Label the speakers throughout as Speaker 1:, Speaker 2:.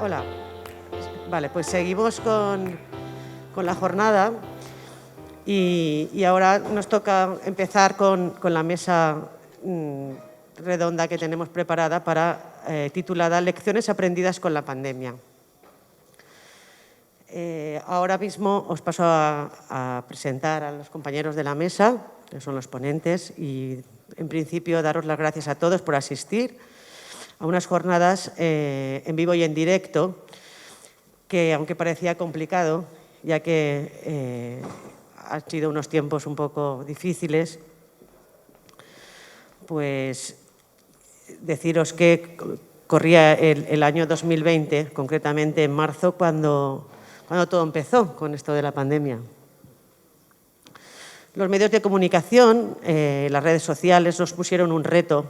Speaker 1: Hola. Vale, pues seguimos con la jornada y ahora nos toca empezar con la mesa redonda que tenemos preparada titulada Lecciones aprendidas con la pandemia. Ahora mismo os paso a presentar a los compañeros de la mesa, que son los ponentes, y en principio daros las gracias a todos por asistir a unas jornadas en vivo y en directo, que aunque parecía complicado, ya que han sido unos tiempos un poco difíciles, pues deciros que corría el año 2020, concretamente en marzo, cuando todo empezó con esto de la pandemia. Los medios de comunicación, las redes sociales, nos pusieron un reto.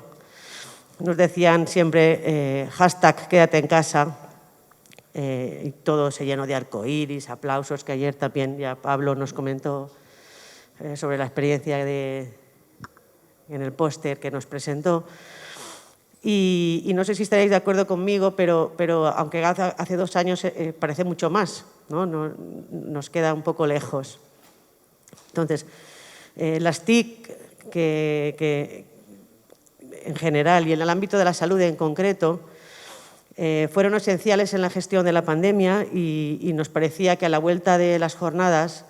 Speaker 1: Nos decían siempre hashtag quédate en casa, y todo se llenó de arcoíris, aplausos, que ayer también ya Pablo nos comentó sobre la experiencia en el póster que nos presentó. Y no sé si estaréis de acuerdo conmigo, pero aunque hace 2 años parece mucho más, ¿no? Nos queda un poco lejos. Entonces, las TIC, que en general y en el ámbito de la salud en concreto, fueron esenciales en la gestión de la pandemia y nos parecía que a la vuelta de las jornadas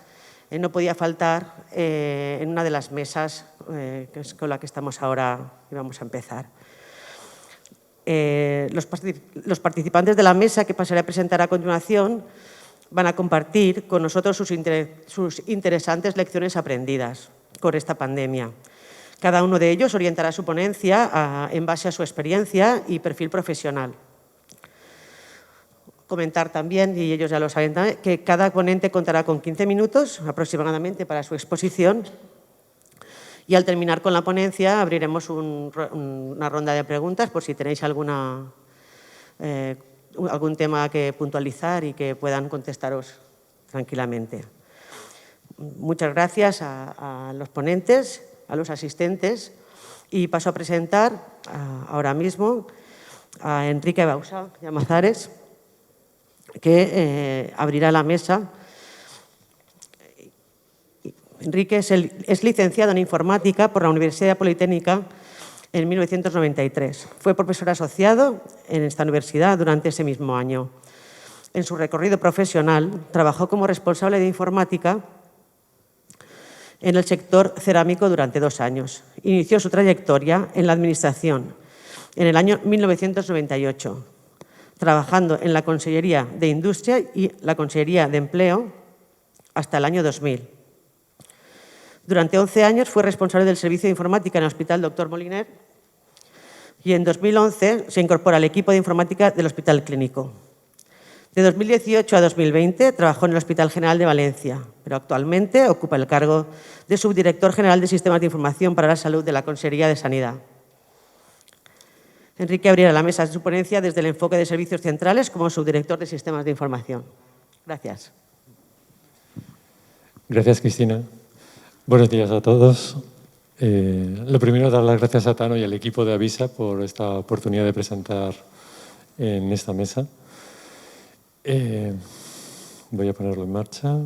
Speaker 1: no podía faltar en una de las mesas que es con la que estamos ahora y vamos a empezar. Los participantes de la mesa que pasaré a presentar a continuación van a compartir con nosotros sus interesantes lecciones aprendidas con esta pandemia. Cada uno de ellos orientará su ponencia en base a su experiencia y perfil profesional. Comentar también, y ellos ya lo saben también, que cada ponente contará con 15 minutos aproximadamente para su exposición y al terminar con la ponencia abriremos una ronda de preguntas por si tenéis algún tema que puntualizar y que puedan contestaros tranquilamente. Muchas gracias a los ponentes, a los asistentes y paso a presentar ahora mismo a Enrique Bausa Llamazares, que abrirá la mesa. Enrique es licenciado en Informática por la Universidad Politécnica en 1993. Fue profesor asociado en esta universidad durante ese mismo año. En su recorrido profesional trabajó como responsable de Informática en el sector cerámico durante 2 años. Inició su trayectoria en la Administración en el año 1998. Trabajando en la Consellería de Industria y la Consellería de Empleo hasta el año 2000. Durante 11 años fue responsable del servicio de informática en el Hospital Dr. Moliner y en 2011 se incorpora al equipo de informática del Hospital Clínico. De 2018 a 2020 trabajó en el Hospital General de Valencia, pero actualmente ocupa el cargo de Subdirector General de Sistemas de Información para la Salud de la Consellería de Sanidad. Enrique abrirá la mesa de su ponencia desde el enfoque de servicios centrales como subdirector de sistemas de información. Gracias.
Speaker 2: Gracias, Cristina. Buenos días a todos. Lo primero, dar las gracias a Tano y al equipo de Avisa por esta oportunidad de presentar en esta mesa. Voy a ponerlo en marcha.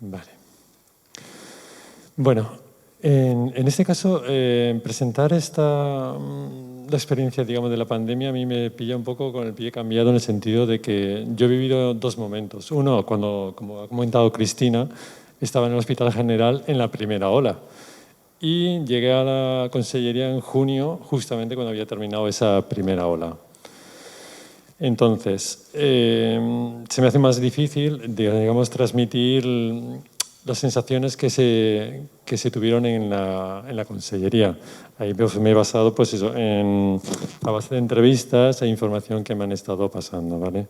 Speaker 2: Vale. Bueno, en este caso, presentar la experiencia, digamos, de la pandemia a mí me pilla un poco con el pie cambiado en el sentido de que yo he vivido 2 momentos. Uno, cuando, como ha comentado Cristina, estaba en el Hospital General en la primera ola y llegué a la Consellería en junio, justamente cuando había terminado esa primera ola. Entonces, se me hace más difícil, digamos, transmitir las sensaciones que se tuvieron en la Consellería. Ahí me he basado, pues eso, a base de entrevistas e información que me han estado pasando, ¿vale?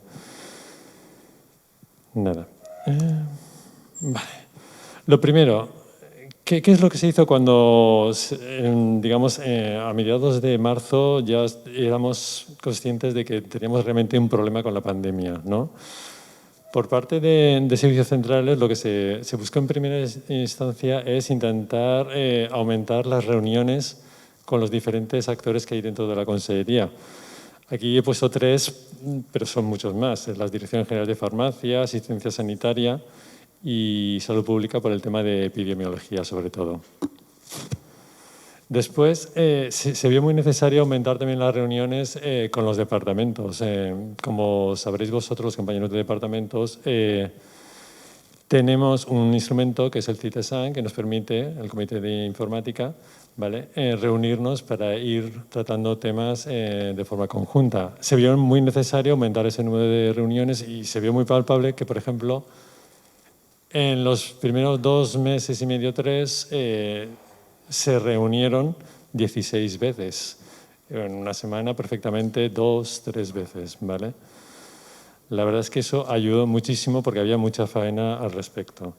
Speaker 2: Nada. Vale. Lo primero, ¿qué es lo que se hizo cuando, digamos, a mediados de marzo ya éramos conscientes de que teníamos realmente un problema con la pandemia, ¿no? Por parte de servicios centrales, lo que se buscó en primera instancia es intentar aumentar las reuniones con los diferentes actores que hay dentro de la Consellería. Aquí he puesto 3, pero son muchos más. Las Direcciones Generales de Farmacia, Asistencia Sanitaria y Salud Pública por el tema de epidemiología, sobre todo. Después, se vio muy necesario aumentar también las reuniones con los departamentos. Como sabréis vosotros, compañeros de departamentos, tenemos un instrumento que es el CITESAN, que nos permite, el Comité de Informática, ¿vale? Reunirnos para ir tratando temas de forma conjunta. Se vio muy necesario aumentar ese número de reuniones y se vio muy palpable que, por ejemplo, en los primeros 2 meses y medio, 3, se reunieron 16 veces. En una semana perfectamente 2, 3 veces, ¿vale? La verdad es que eso ayudó muchísimo porque había mucha faena al respecto.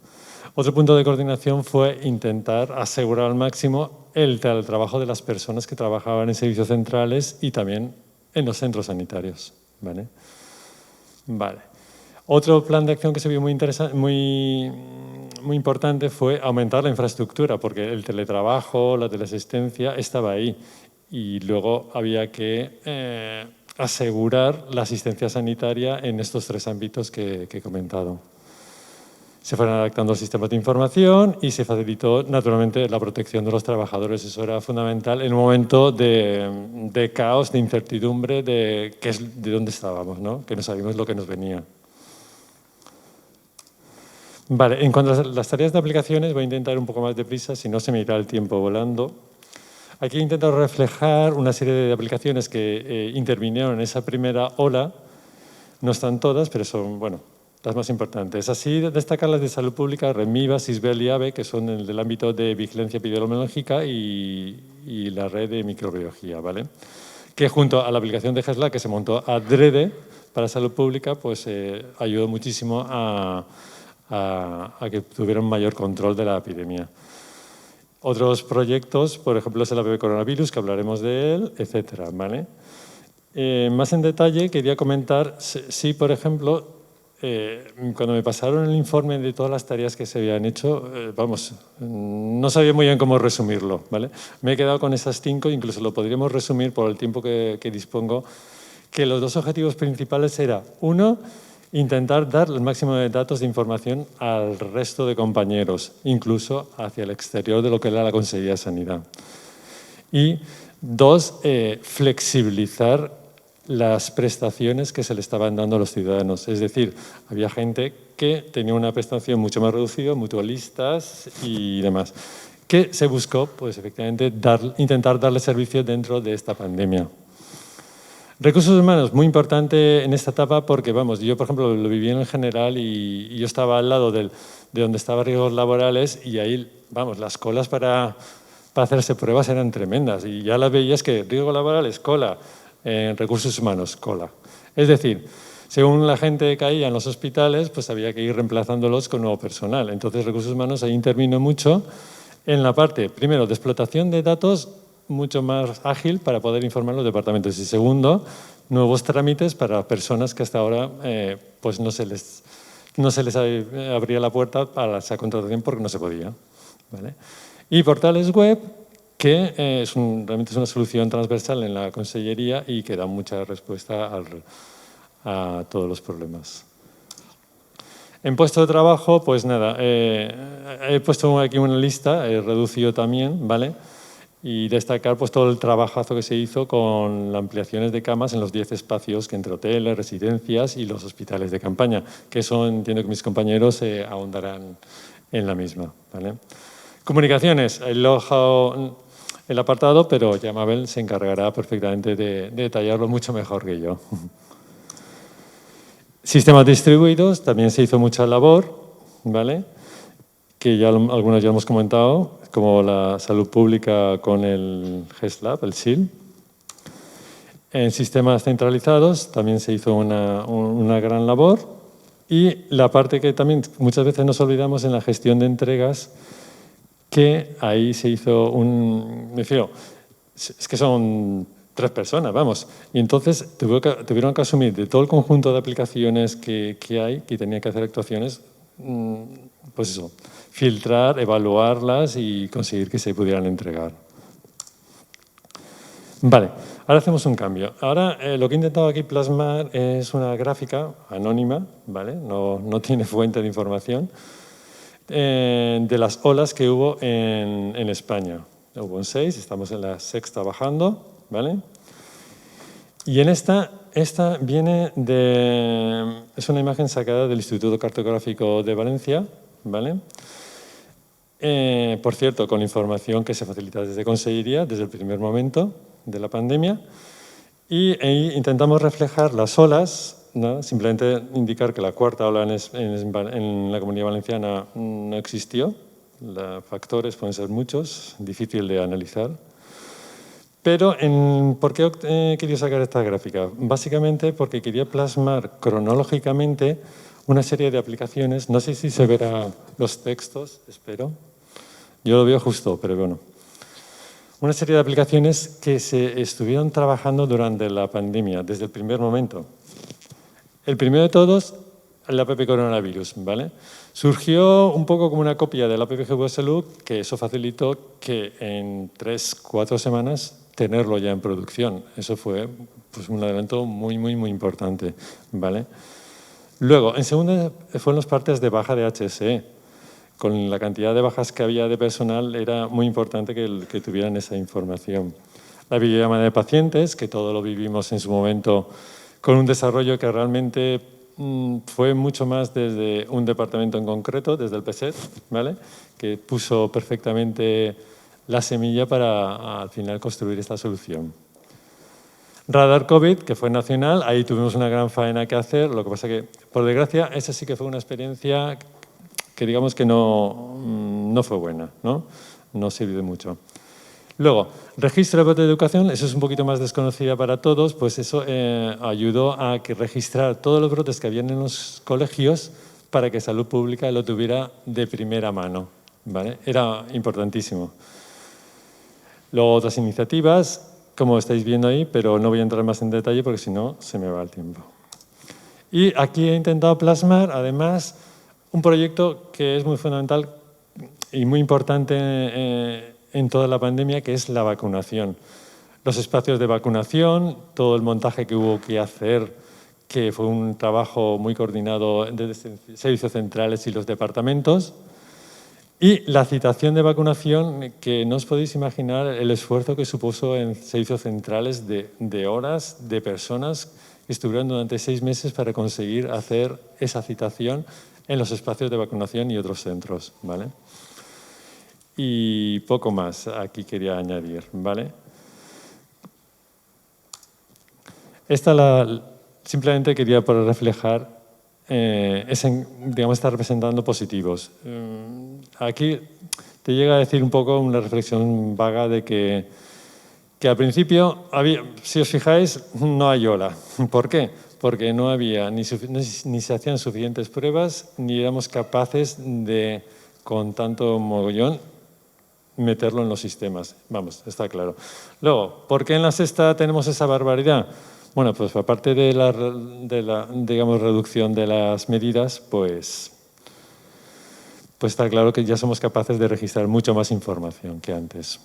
Speaker 2: Otro punto de coordinación fue intentar asegurar al máximo el teletrabajo de las personas que trabajaban en servicios centrales y también en los centros sanitarios, ¿vale? Vale. Otro plan de acción que se vio muy importante fue aumentar la infraestructura, porque el teletrabajo, la teleasistencia estaba ahí y luego había que asegurar la asistencia sanitaria en estos 3 ámbitos que he comentado. Se fueron adaptando los sistemas de información y se facilitó naturalmente la protección de los trabajadores. Eso era fundamental en un momento de caos, de incertidumbre, de dónde estábamos, ¿no? Que no sabíamos lo que nos venía. Vale, en cuanto a las tareas de aplicaciones, voy a intentar un poco más deprisa, si no se me irá el tiempo volando. Aquí he intentado reflejar una serie de aplicaciones que intervinieron en esa primera ola. No están todas, pero son, bueno, las más importantes. Así destacar las de salud pública, REMIVA, SISBEL y AVE, que son del ámbito de vigilancia epidemiológica y la red de microbiología, ¿vale? Que junto a la aplicación de GESLA, que se montó adrede para salud pública, pues ayudó muchísimo a que tuvieran mayor control de la epidemia. Otros proyectos, por ejemplo, es el AVE coronavirus, que hablaremos de él, etcétera, ¿vale? Más en detalle, quería comentar, sí, por ejemplo, cuando me pasaron el informe de todas las tareas que se habían hecho, vamos, no sabía muy bien cómo resumirlo, ¿vale? Me he quedado con esas 5, incluso lo podríamos resumir por el tiempo que dispongo, que los 2 objetivos principales eran, uno, intentar dar el máximo de datos de información al resto de compañeros, incluso hacia el exterior de lo que era la Consellería de Sanidad. Y 2, flexibilizar las prestaciones que se le estaban dando a los ciudadanos. Es decir, había gente que tenía una prestación mucho más reducida, mutualistas y demás, que se buscó, pues efectivamente, intentar darle servicio dentro de esta pandemia. Recursos humanos, muy importante en esta etapa porque, vamos, yo, por ejemplo, lo viví en el general y yo estaba al lado de donde estaban riesgos laborales y ahí, vamos, las colas para hacerse pruebas eran tremendas y ya las veías que riesgos laborales, cola, recursos humanos, cola. Es decir, según la gente caía en los hospitales, pues había que ir reemplazándolos con nuevo personal. Entonces, recursos humanos ahí intervino mucho en la parte, primero, de explotación de datos mucho más ágil para poder informar a los departamentos. Y segundo, nuevos trámites para personas que hasta ahora pues no se les abría la puerta para esa contratación porque no se podía, ¿vale? Y portales web, que realmente es una solución transversal en la Consellería y que da mucha respuesta a todos los problemas. En puesto de trabajo, pues nada, he puesto aquí una lista, he reducido también, ¿vale? Y destacar pues, todo el trabajazo que se hizo con las ampliaciones de camas en los 10 espacios que entre hoteles, residencias y los hospitales de campaña, que eso entiendo que mis compañeros ahondarán en la misma, ¿vale? Comunicaciones, he dejado el apartado, pero ya Mabel se encargará perfectamente de detallarlo mucho mejor que yo. Sistemas distribuidos, también se hizo mucha labor, ¿vale? Que ya algunos ya hemos comentado, como la salud pública con el GESLab, el SIL. En sistemas centralizados también se hizo una gran labor. Y la parte que también muchas veces nos olvidamos en la gestión de entregas, que ahí se hizo me refiero, es que son 3 personas, vamos. Y entonces tuvieron que asumir de todo el conjunto de aplicaciones que hay, que tenían que hacer actuaciones, pues eso, filtrar, evaluarlas y conseguir que se pudieran entregar. Vale, ahora hacemos un cambio. Ahora lo que he intentado aquí plasmar es una gráfica anónima, ¿vale? No tiene fuente de información, de las olas que hubo en España. Hubo en 6, estamos en la 6ª bajando, ¿vale? Y en esta viene es una imagen sacada del Instituto Cartográfico de Valencia, ¿vale? Por cierto, con información que se facilita desde Consellería, desde el primer momento de la pandemia, y ahí intentamos reflejar las olas, ¿no? Simplemente indicar que la 4ª ola en la Comunidad Valenciana no existió. Los factores pueden ser muchos, difícil de analizar. Pero, ¿por qué he querido sacar esta gráfica? Básicamente porque quería plasmar cronológicamente una serie de aplicaciones. No sé si se verán los textos, espero. Yo lo veo justo, pero bueno. Una serie de aplicaciones que se estuvieron trabajando durante la pandemia, desde el primer momento. El primero de todos, la app Coronavirus, ¿vale? Surgió un poco como una copia de la app GeoSalud, que eso facilitó que en 3-4 semanas tenerlo ya en producción. Eso fue pues, un adelanto muy importante, ¿vale? Luego, en segunda, fueron las partes de baja de HSE. Con la cantidad de bajas que había de personal, era muy importante que tuvieran esa información. La videollamada de pacientes, que todo lo vivimos en su momento, con un desarrollo que realmente fue mucho más desde un departamento en concreto, desde el PSET, ¿vale? Que puso perfectamente la semilla para al final construir esta solución. Radar COVID, que fue nacional, ahí tuvimos una gran faena que hacer, lo que pasa que, por desgracia, esa sí que fue una experiencia que digamos que no fue buena, no sirvió de mucho. Luego, registro de brote de educación, eso es un poquito más desconocida para todos, pues eso ayudó a que registrar todos los brotes que habían en los colegios para que Salud Pública lo tuviera de primera mano, ¿vale? Era importantísimo. Luego otras iniciativas, como estáis viendo ahí, pero no voy a entrar más en detalle porque si no se me va el tiempo. Y aquí he intentado plasmar, además, un proyecto que es muy fundamental y muy importante en toda la pandemia, que es la vacunación. Los espacios de vacunación, todo el montaje que hubo que hacer, que fue un trabajo muy coordinado desde servicios centrales y los departamentos. Y la citación de vacunación, que no os podéis imaginar el esfuerzo que supuso en servicios centrales de horas, de personas que estuvieron durante 6 meses para conseguir hacer esa citación en los espacios de vacunación y otros centros, ¿vale? Y poco más aquí quería añadir, ¿vale? Simplemente quería por reflejar, digamos, está representando positivos. Aquí te llega a decir un poco una reflexión vaga de que al principio, si os fijáis, no hay ola. ¿Por qué? Porque no había, ni se hacían suficientes pruebas, ni éramos capaces de, con tanto mogollón, meterlo en los sistemas. Vamos, está claro. Luego, ¿por qué en la sexta tenemos esa barbaridad? Bueno, pues aparte de la digamos, reducción de las medidas, pues está claro que ya somos capaces de registrar mucho más información que antes.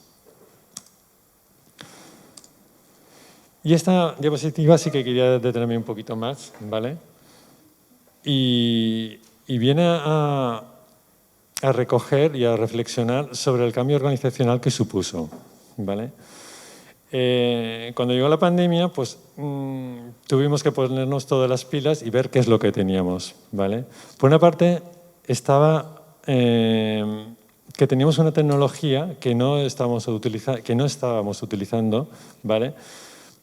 Speaker 2: Y esta diapositiva sí que quería detenerme un poquito más, ¿vale? Y viene a recoger y a reflexionar sobre el cambio organizacional que supuso, ¿vale? Cuando llegó la pandemia, pues tuvimos que ponernos todas las pilas y ver qué es lo que teníamos, ¿vale? Por una parte, estaba que teníamos una tecnología que no estábamos utilizando, ¿vale?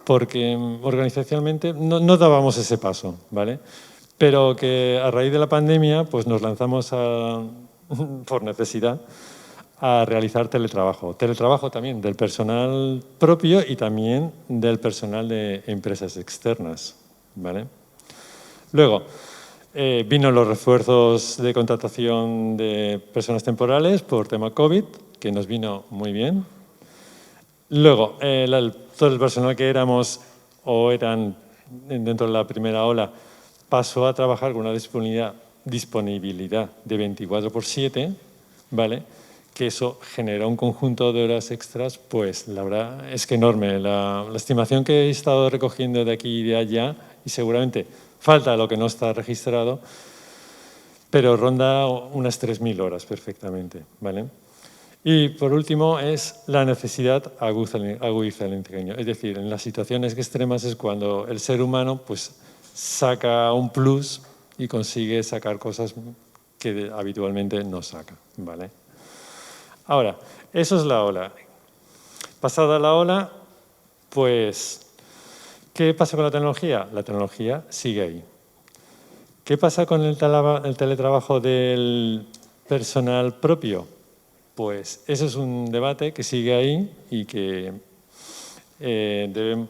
Speaker 2: Porque organizacionalmente no dábamos ese paso, ¿vale? Pero que a raíz de la pandemia pues nos lanzamos por necesidad a realizar teletrabajo. Teletrabajo también del personal propio y también del personal de empresas externas, ¿vale? Luego, vino los refuerzos de contratación de personas temporales por tema COVID, que nos vino muy bien. Luego, todo el personal que éramos o eran dentro de la primera ola pasó a trabajar con una disponibilidad de 24/7, ¿vale? Que eso genera un conjunto de horas extras, pues la verdad es que enorme. La estimación que he estado recogiendo de aquí y de allá, y seguramente falta lo que no está registrado, pero ronda unas 3.000 horas perfectamente, ¿vale? Y por último es la necesidad agudiza el ingenio. Es decir, en las situaciones extremas es cuando el ser humano pues, saca un plus y consigue sacar cosas que habitualmente no saca, ¿vale? Ahora, eso es la ola. Pasada la ola, pues, ¿qué pasa con la tecnología? La tecnología sigue ahí. ¿Qué pasa con el teletrabajo del personal propio? Pues eso es un debate que sigue ahí y que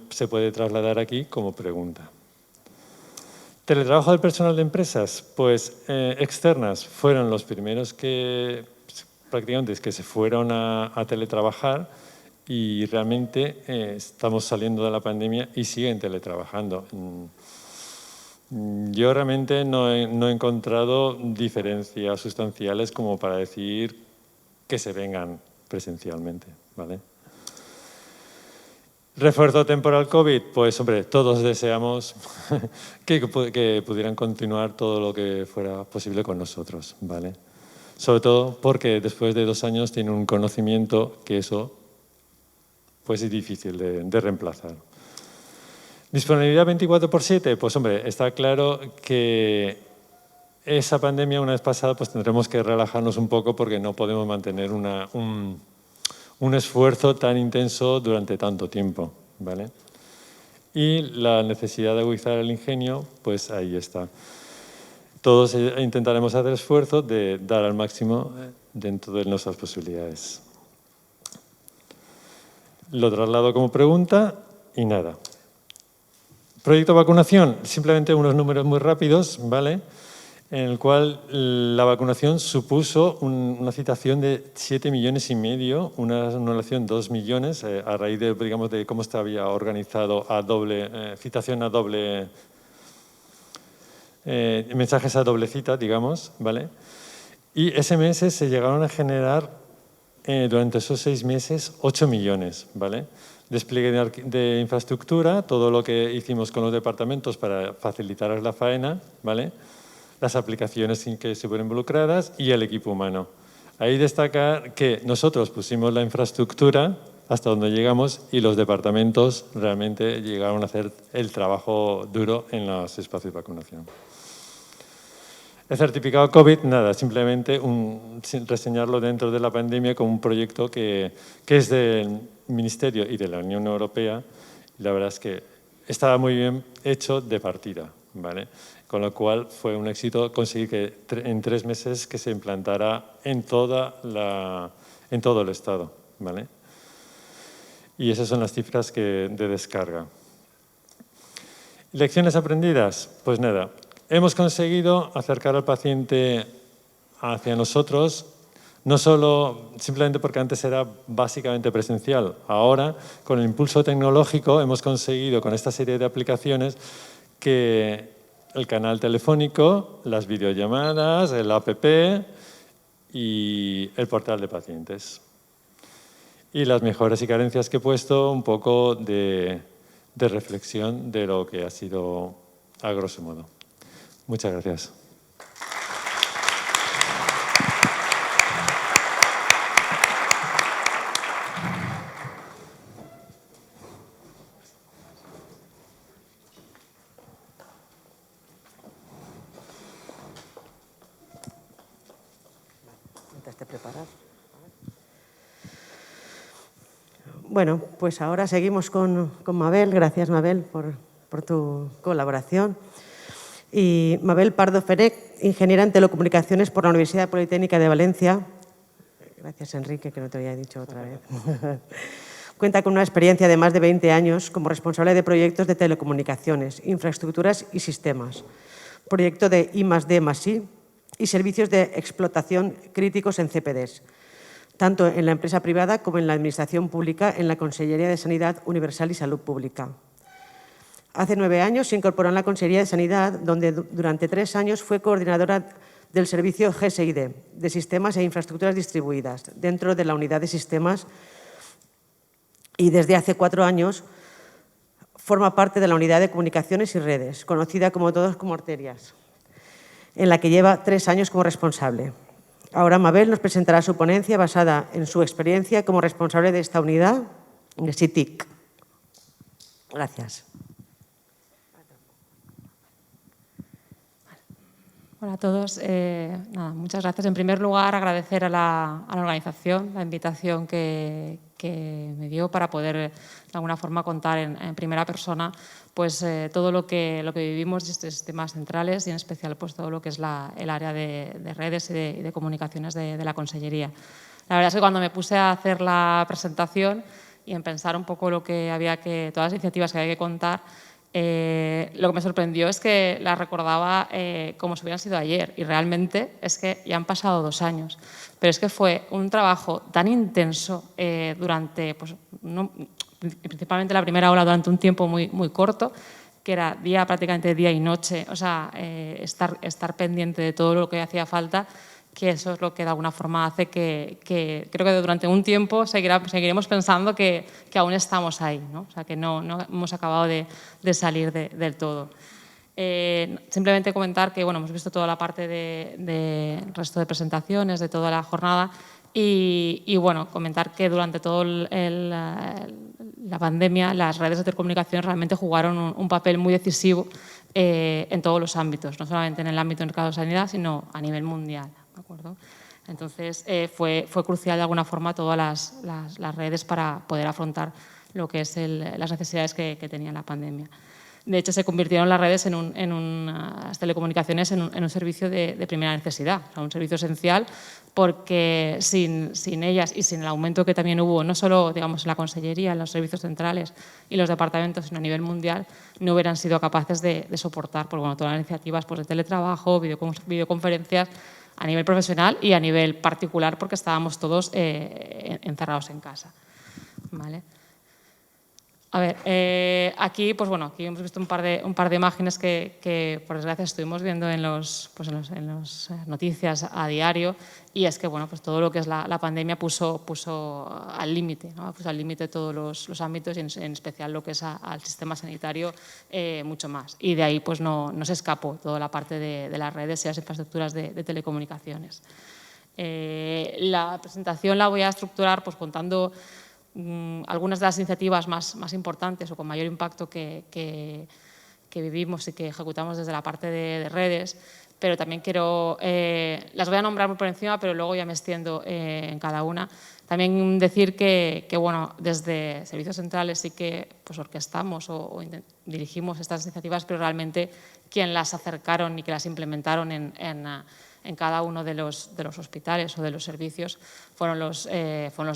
Speaker 2: se puede trasladar aquí como pregunta. ¿Teletrabajo del personal de empresas? Pues externas fueron los primeros que prácticamente que se fueron a teletrabajar y realmente estamos saliendo de la pandemia y siguen teletrabajando. Yo realmente no he encontrado diferencias sustanciales como para decir que se vengan presencialmente, ¿vale? ¿Refuerzo temporal COVID? Pues, hombre, todos deseamos que pudieran continuar todo lo que fuera posible con nosotros, ¿vale? Sobre todo porque después de 2 años tienen un conocimiento que eso pues es difícil de reemplazar. ¿Disponibilidad 24/7? Pues, hombre, está claro que esa pandemia, una vez pasada, pues tendremos que relajarnos un poco porque no podemos mantener un esfuerzo tan intenso durante tanto tiempo, ¿vale? Y la necesidad de agudizar el ingenio, pues ahí está. Todos intentaremos hacer esfuerzo de dar al máximo dentro de nuestras posibilidades. Lo traslado como pregunta y nada. Proyecto vacunación, simplemente unos números muy rápidos, ¿vale? En el cual la vacunación supuso una citación de 7,5 millones, una anulación 2 millones, a raíz de, digamos, de cómo se había organizado citación a doble, mensajes a doble cita, digamos, ¿vale? Y SMS se llegaron a generar durante esos 6 meses 8 millones, ¿vale? Despliegue de infraestructura, todo lo que hicimos con los departamentos para facilitar la faena, ¿vale? Las aplicaciones que se fueron involucradas y el equipo humano. Ahí destacar que nosotros pusimos la infraestructura hasta donde llegamos y los departamentos realmente llegaron a hacer el trabajo duro en los espacios de vacunación. El certificado COVID, nada, simplemente reseñarlo dentro de la pandemia como un proyecto que es del Ministerio y de la Unión Europea. Y la verdad es que estaba muy bien hecho de partida, ¿vale? Con lo cual fue un éxito conseguir que en 3 meses que se implantara en todo el Estado, ¿vale? Y esas son las cifras de descarga. ¿Lecciones aprendidas? Pues nada, hemos conseguido acercar al paciente hacia nosotros, no solo simplemente porque antes era básicamente presencial. Ahora, con el impulso tecnológico, hemos conseguido con esta serie de aplicaciones que el canal telefónico, las videollamadas, el app y el portal de pacientes. Y las mejoras y carencias que he puesto, un poco de reflexión de lo que ha sido a grosso modo. Muchas gracias.
Speaker 1: Bueno, pues ahora seguimos con Mabel. Gracias, Mabel, por tu colaboración. Y Mabel Pardo Ferec, ingeniera en telecomunicaciones por la Universidad Politécnica de Valencia. Gracias, Enrique, que no te había dicho otra vez. Cuenta con una experiencia de más de 20 años como responsable de proyectos de telecomunicaciones, infraestructuras y sistemas, proyecto de I+D+I y servicios de explotación críticos en CPDs. tanto en la empresa privada como en la administración pública en la Consellería de Sanidad Universal y Salud Pública. Hace 9 años se incorporó en la Consellería de Sanidad, donde durante 3 años fue coordinadora del servicio GSID, de Sistemas e Infraestructuras Distribuidas, dentro de la Unidad de Sistemas, y desde hace 4 años forma parte de la Unidad de Comunicaciones y Redes, conocida como todos como Arterias, en la que lleva 3 años como responsable. Ahora Mabel nos presentará su ponencia basada en su experiencia como responsable de esta unidad de SITIC. Gracias.
Speaker 3: Hola a todos. Muchas gracias. En primer lugar, agradecer a la organización la invitación que me dio para poder, de alguna forma, contar en primera persona pues, todo lo que vivimos desde sistemas centrales y, en especial, pues, todo lo que es el área de redes y de comunicaciones de la Consellería. La verdad es que cuando me puse a hacer la presentación y en pensar un poco todas las iniciativas que había que contar, lo que me sorprendió es que las recordaba como si hubieran sido ayer, y realmente es que ya han pasado 2 años. Pero es que fue un trabajo tan intenso durante, pues, principalmente la primera ola, durante un tiempo muy, muy corto, que era prácticamente día y noche, o sea, estar pendiente de todo lo que hacía falta, que eso es lo que de alguna forma hace que creo que durante un tiempo seguiremos pensando que aún estamos ahí, ¿no? O sea, que no hemos acabado de salir del todo. Simplemente comentar que bueno, hemos visto toda la parte de resto de presentaciones, de toda la jornada, y bueno, comentar que durante toda la pandemia las redes de telecomunicaciones realmente jugaron un papel muy decisivo en todos los ámbitos, no solamente en el ámbito del mercado de sanidad, sino a nivel mundial. ¿De acuerdo? Entonces, fue crucial de alguna forma todas las redes para poder afrontar lo que es las necesidades que tenía la pandemia. De hecho, se convirtieron las redes las telecomunicaciones en un servicio de primera necesidad, o sea, un servicio esencial, porque sin ellas y sin el aumento que también hubo, no solo digamos, en la Consellería, en los servicios centrales y los departamentos, sino a nivel mundial, no hubieran sido capaces de soportar pues, bueno, todas las iniciativas pues, de teletrabajo, videoconferencias, a nivel profesional y a nivel particular, porque estábamos todos encerrados en casa. ¿Vale? A ver, aquí, pues bueno, aquí hemos visto un par de imágenes que por desgracia estuvimos viendo en las noticias a diario, y es que bueno, pues todo lo que es la pandemia puso al límite, ¿no? Puso al límite todos los ámbitos y en especial lo que es al sistema sanitario mucho más. Y de ahí pues no se escapó toda la parte de las redes y las infraestructuras de telecomunicaciones. La presentación la voy a estructurar pues contando algunas de las iniciativas más importantes o con mayor impacto que vivimos y que ejecutamos desde la parte de redes, pero también las voy a nombrar muy por encima, pero luego ya me extiendo en cada una. También decir que bueno, desde servicios centrales sí que pues, orquestamos o dirigimos estas iniciativas, pero realmente quien las acercaron y que las implementaron en cada uno de los hospitales o de los servicios fueron los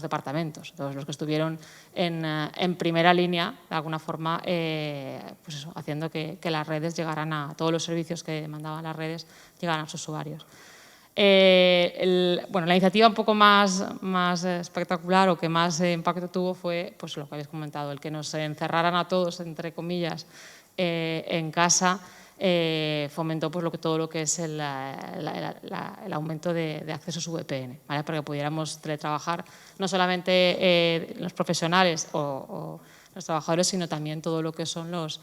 Speaker 3: departamentos, todos los que estuvieron en primera línea, de alguna forma, pues eso, haciendo que las redes llegaran a todos los servicios que demandaban las redes, llegaran a los usuarios. Bueno, la iniciativa un poco más espectacular o que más impacto tuvo fue pues, lo que habéis comentado, el que nos encerraran a todos, entre comillas, en casa. Fomentó pues, todo lo que es el aumento de accesos VPN, ¿vale? Para que pudiéramos teletrabajar no solamente los profesionales o los trabajadores, sino también todo lo que son los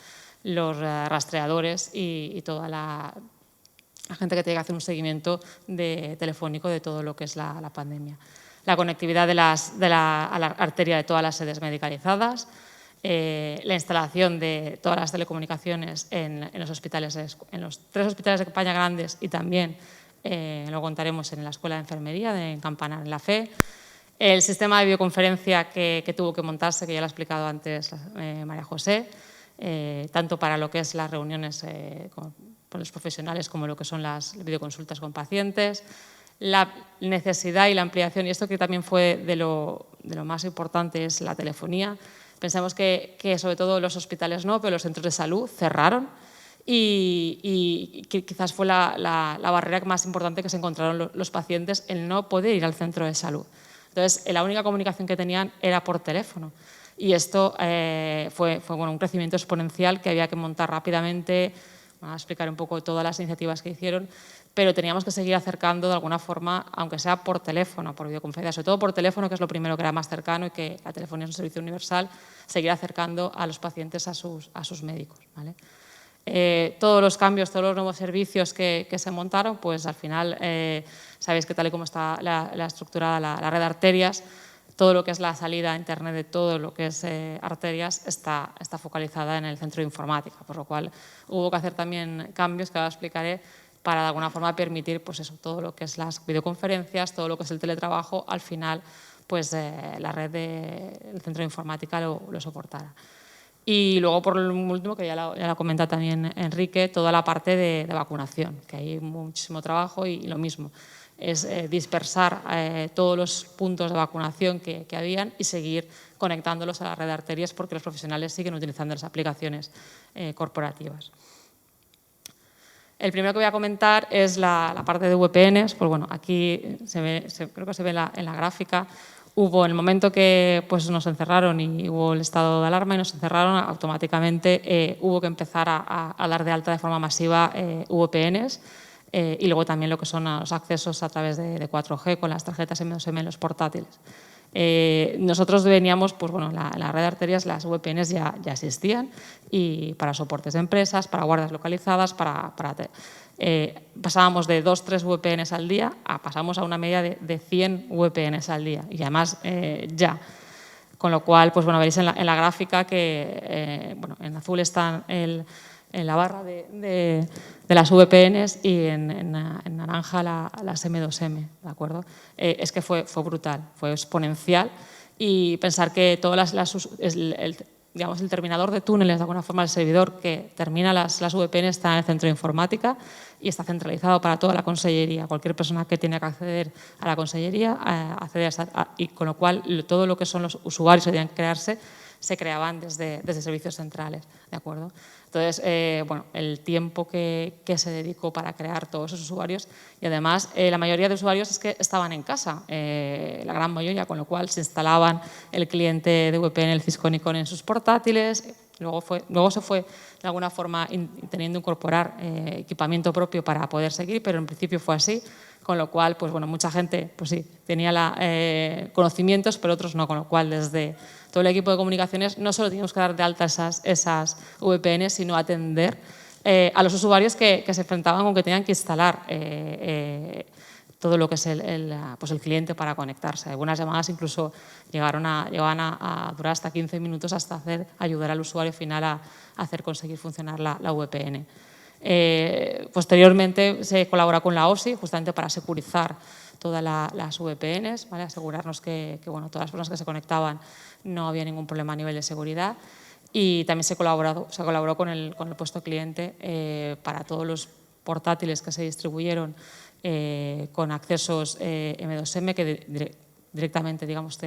Speaker 3: rastreadores y toda la gente que tiene que hacer un seguimiento telefónico de todo lo que es la pandemia. La conectividad a la arteria de todas las sedes medicalizadas, la instalación de todas las telecomunicaciones en los hospitales, en los 3 hospitales de España grandes y también, lo contaremos, en la Escuela de Enfermería en Campanar, en la FE. El sistema de videoconferencia que tuvo que montarse, que ya lo ha explicado antes María José, tanto para lo que es las reuniones con los profesionales como lo que son las videoconsultas con pacientes, la necesidad y la ampliación, y esto que también fue de lo más importante, es la telefonía. Pensamos que sobre todo los hospitales no, pero los centros de salud cerraron y quizás fue la barrera más importante que se encontraron los pacientes, el no poder ir al centro de salud. Entonces, la única comunicación que tenían era por teléfono. Y esto fue bueno, un crecimiento exponencial que había que montar rápidamente. Voy a explicar un poco todas las iniciativas que hicieron, pero teníamos que seguir acercando de alguna forma, aunque sea por teléfono, por videoconferencia, sobre todo por teléfono, que es lo primero que era más cercano y que la telefonía es un servicio universal, seguir acercando a los pacientes a sus médicos, ¿vale? Todos los cambios, todos los nuevos servicios que se montaron, pues al final sabéis que tal y como está la estructurada la red de arterias, todo lo que es la salida a internet de todo lo que es arterias está focalizada en el centro de informática, por lo cual hubo que hacer también cambios que ahora explicaré para de alguna forma permitir pues eso, todo lo que es las videoconferencias, todo lo que es el teletrabajo, al final pues la red del centro de informática lo soportara. Y luego, por último, que ya lo comenta también Enrique, toda la parte de vacunación, que hay muchísimo trabajo y lo mismo, es dispersar todos los puntos de vacunación que habían y seguir conectándolos a la red de arterias porque los profesionales siguen utilizando las aplicaciones corporativas. El primero que voy a comentar es la parte de VPNs. Pues bueno, aquí creo que se ve en la gráfica. Hubo, en el momento que pues, nos encerraron y hubo el estado de alarma y nos encerraron, automáticamente hubo que empezar a dar de alta de forma masiva VPNs y luego también lo que son los accesos a través de 4G con las tarjetas M2M en los portátiles. Nosotros veníamos, pues bueno, la red de arterias, las VPNs ya existían y para soportes de empresas, para guardias localizadas, pasábamos de 2-3 VPNs al día pasamos a una media de 100 VPNs al día y además ya. Con lo cual, pues bueno, veréis en la gráfica que bueno, en azul están en la barra de las VPNs y en naranja las M2M, ¿de acuerdo? Es que fue brutal, fue exponencial y pensar que todas digamos, el terminador de túneles, de alguna forma el servidor que termina las VPN está en el centro de informática y está centralizado para toda la consellería. Cualquier persona que tiene que acceder a la consellería y con lo cual todo lo que son los usuarios que tenían que crearse se creaban desde servicios centrales, ¿de acuerdo? Entonces, bueno, el tiempo que se dedicó para crear todos esos usuarios y además la mayoría de usuarios es que estaban en casa, la gran mayoría, con lo cual se instalaban el cliente de VPN, el Cisco Nikon en sus portátiles, luego se fue de alguna forma teniendo que incorporar equipamiento propio para poder seguir, pero en principio fue así, con lo cual, pues bueno, mucha gente, pues sí, tenía conocimientos, pero otros no, con lo cual desde todo el equipo de comunicaciones no solo teníamos que dar de alta esas VPNs, sino atender a los usuarios que se enfrentaban con que tenían que instalar todo lo que es el cliente para conectarse. Algunas llamadas incluso llegaban a durar hasta 15 minutos hasta ayudar al usuario final a conseguir funcionar la VPN. Posteriormente se colabora con la OSI justamente para securizar todas las VPNs, ¿vale? Asegurarnos que bueno, todas las personas que se conectaban no había ningún problema a nivel de seguridad y también se colaboró con el puesto cliente para todos los portátiles que se distribuyeron con accesos M2M que directamente, digamos,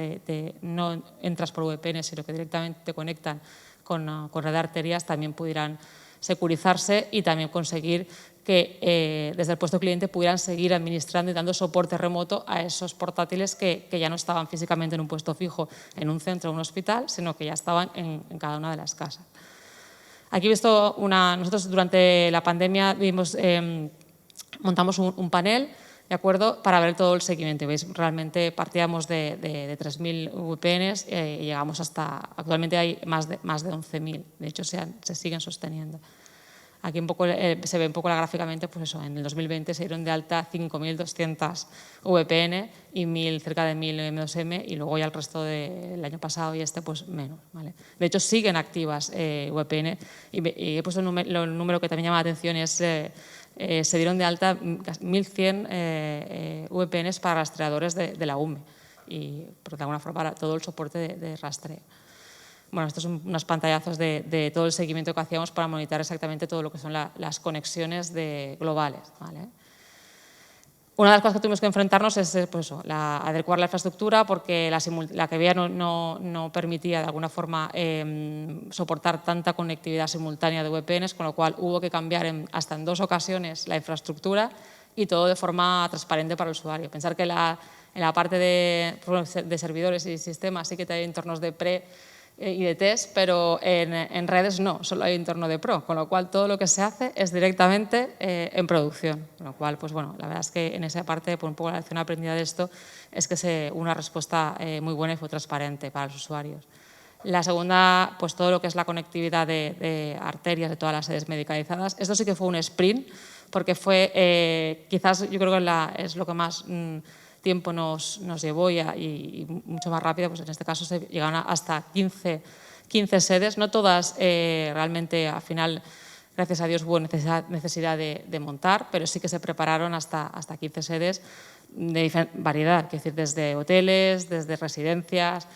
Speaker 3: no entras por VPN, sino que directamente te conectan con red de arterias, también pudieran securizarse y también conseguir que desde el puesto cliente pudieran seguir administrando y dando soporte remoto a esos portátiles que ya no estaban físicamente en un puesto fijo en un centro o un hospital, sino que ya estaban en cada una de las casas. Aquí he visto nosotros durante la pandemia montamos un panel, ¿de acuerdo?, para ver todo el seguimiento. ¿Veis? Realmente partíamos de 3.000 VPNs y llegamos actualmente hay más de 11.000, de hecho se siguen sosteniendo. Aquí se ve un poco gráficamente, pues eso, en el 2020 se dieron de alta 5.200 VPN y cerca de 1.000 M2M y luego ya el resto del año pasado y pues menos, ¿vale? De hecho siguen activas VPN y he puesto el número que también llama la atención es se dieron de alta 1.100 VPNs para rastreadores de la UME y de alguna forma para todo el soporte de rastreo. Bueno, estos son unos pantallazos de todo el seguimiento que hacíamos para monitorar exactamente todo lo que son las conexiones globales, ¿vale? Una de las cosas que tuvimos que enfrentarnos es pues eso, adecuar la infraestructura porque la que había no permitía de alguna forma soportar tanta conectividad simultánea de VPNs, con lo cual hubo que cambiar hasta en 2 ocasiones la infraestructura y todo de forma transparente para el usuario. Pensar que en En la parte de servidores y sistemas sí que hay entornos de pre y de test, pero en redes no, solo hay entorno de pro, con lo cual todo lo que se hace es directamente en producción. Con lo cual, pues bueno, la verdad es que en esa parte, por un poco la lección aprendida de esto, es que una respuesta muy buena y fue transparente para los usuarios. La segunda, pues todo lo que es la conectividad de arterias de todas las sedes medicalizadas. Esto sí que fue un sprint, porque fue, quizás yo creo que es lo que más tiempo nos llevó y mucho más rápido, pues en este caso se llegaron hasta 15 sedes, no todas realmente al final, gracias a Dios, hubo necesidad de montar, pero sí que se prepararon hasta 15 sedes de variedad, es decir, desde hoteles, desde residencias,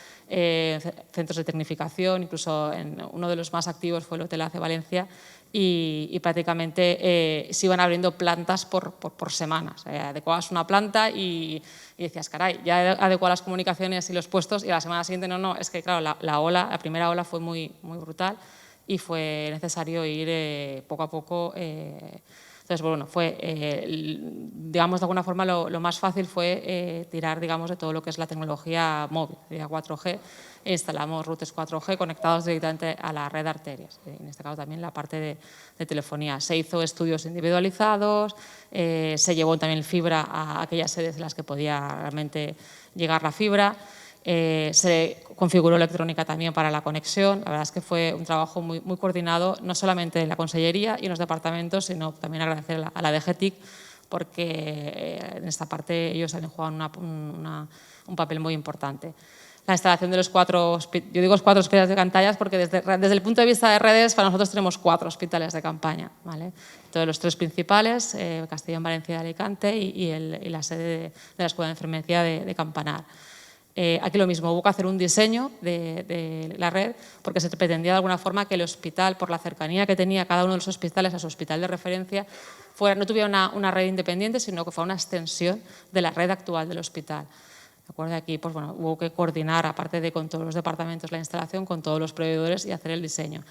Speaker 3: centros de tecnificación, incluso uno de los más activos fue el Hotel AC Valencia y prácticamente se iban abriendo plantas por semanas. Adecuabas una planta y decías, caray, ya adecuado las comunicaciones y los puestos y a la semana siguiente no, es que claro, la primera ola fue muy brutal y fue necesario ir poco a poco. Entonces, bueno, digamos, de alguna forma lo más fácil fue tirar, digamos, de todo lo que es la tecnología móvil, la 4G, e instalamos routers 4G conectados directamente a la red de arterias, en este caso también la parte de telefonía. Se hizo estudios individualizados, se llevó también fibra a aquellas sedes en las que podía realmente llegar la fibra. Se configuró electrónica también para la conexión. La verdad es que fue un trabajo muy coordinado, no solamente en la Consellería y en los departamentos, sino también agradecer a la DGTIC, porque en esta parte ellos han jugado un papel muy importante. La instalación de los 4, yo digo 4 hospitales de campaña porque desde el punto de vista de redes, para nosotros tenemos 4 hospitales de campaña, ¿vale? Entonces, los 3 principales, Castellón, Valencia y Alicante, y la sede de la Escuela de Enfermería de Campanar. Aquí lo mismo, hubo que hacer un diseño de la red porque se pretendía de alguna forma que el hospital, por la cercanía que tenía cada uno de los hospitales a su hospital de referencia, no tuviera una red independiente, sino que fuera una extensión de la red actual del hospital. ¿De acuerdo? Aquí pues, bueno, hubo que coordinar, aparte de con todos los departamentos, la instalación, con todos los proveedores y hacer el diseño.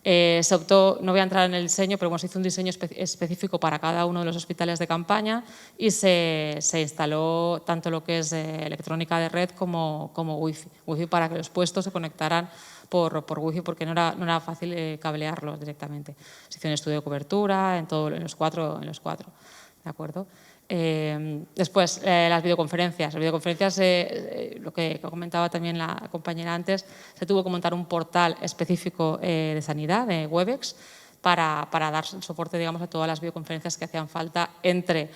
Speaker 3: Se optó, no voy a entrar en el diseño, pero bueno, se hizo un diseño específico para cada uno de los hospitales de campaña y se instaló tanto lo que es electrónica de red como wifi. Wifi para que los puestos se conectaran por wifi porque no era fácil cablearlos directamente. Se hizo un estudio de cobertura en los cuatro, ¿de acuerdo? Después, las videoconferencias. Las videoconferencias, lo que comentaba también la compañera antes, se tuvo que montar un portal específico de sanidad, de Webex, para dar soporte, digamos, a todas las videoconferencias que hacían falta entre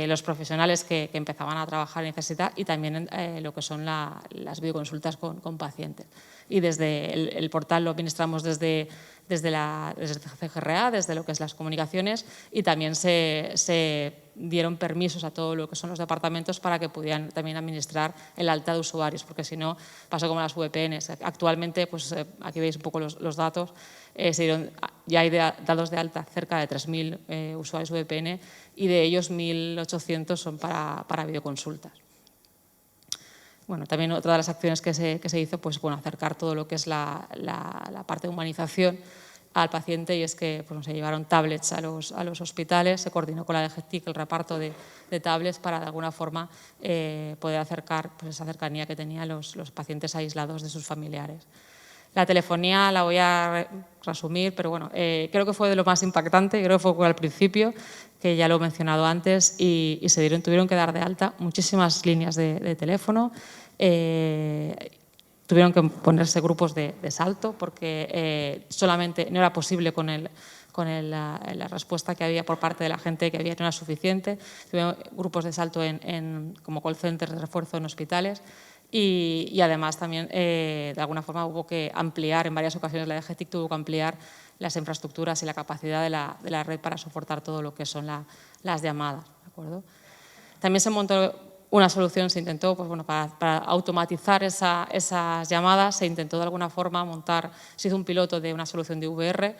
Speaker 3: los profesionales que empezaban a trabajar en necesidad y también lo que son las videoconsultas con pacientes. Y desde el portal lo administramos desde CGRA, desde lo que es las comunicaciones, y también se dieron permisos a todo lo que son los departamentos para que pudieran también administrar el alta de usuarios, porque si no, pasó como las VPNs. Actualmente, pues aquí veis un poco los datos, ya hay dados de alta cerca de 3.000 usuarios VPN y de ellos 1.800 son para videoconsultas. Bueno, también otra de las acciones que se hizo, pues bueno, acercar todo lo que es la parte de humanización al paciente, y es que pues, se llevaron tablets a los hospitales, se coordinó con la DGTIC el reparto de tablets para de alguna forma poder acercar pues, esa cercanía que tenían los pacientes aislados de sus familiares. La telefonía la voy a resumir, pero bueno, creo que fue de lo más impactante, creo que fue al principio, que ya lo he mencionado antes, y tuvieron que dar de alta muchísimas líneas de teléfono, tuvieron que ponerse grupos de salto porque solamente no era posible con la respuesta que había por parte de la gente, que había no era suficiente. Tuvieron grupos de salto como call centers de refuerzo en hospitales. Y además también, de alguna forma, hubo que ampliar, en varias ocasiones la DGTIC tuvo que ampliar las infraestructuras y la capacidad de la red para soportar todo lo que son las llamadas. ¿De acuerdo? También se montó una solución, se intentó, pues bueno, para automatizar esas llamadas, se intentó de alguna forma se hizo un piloto de una solución de VR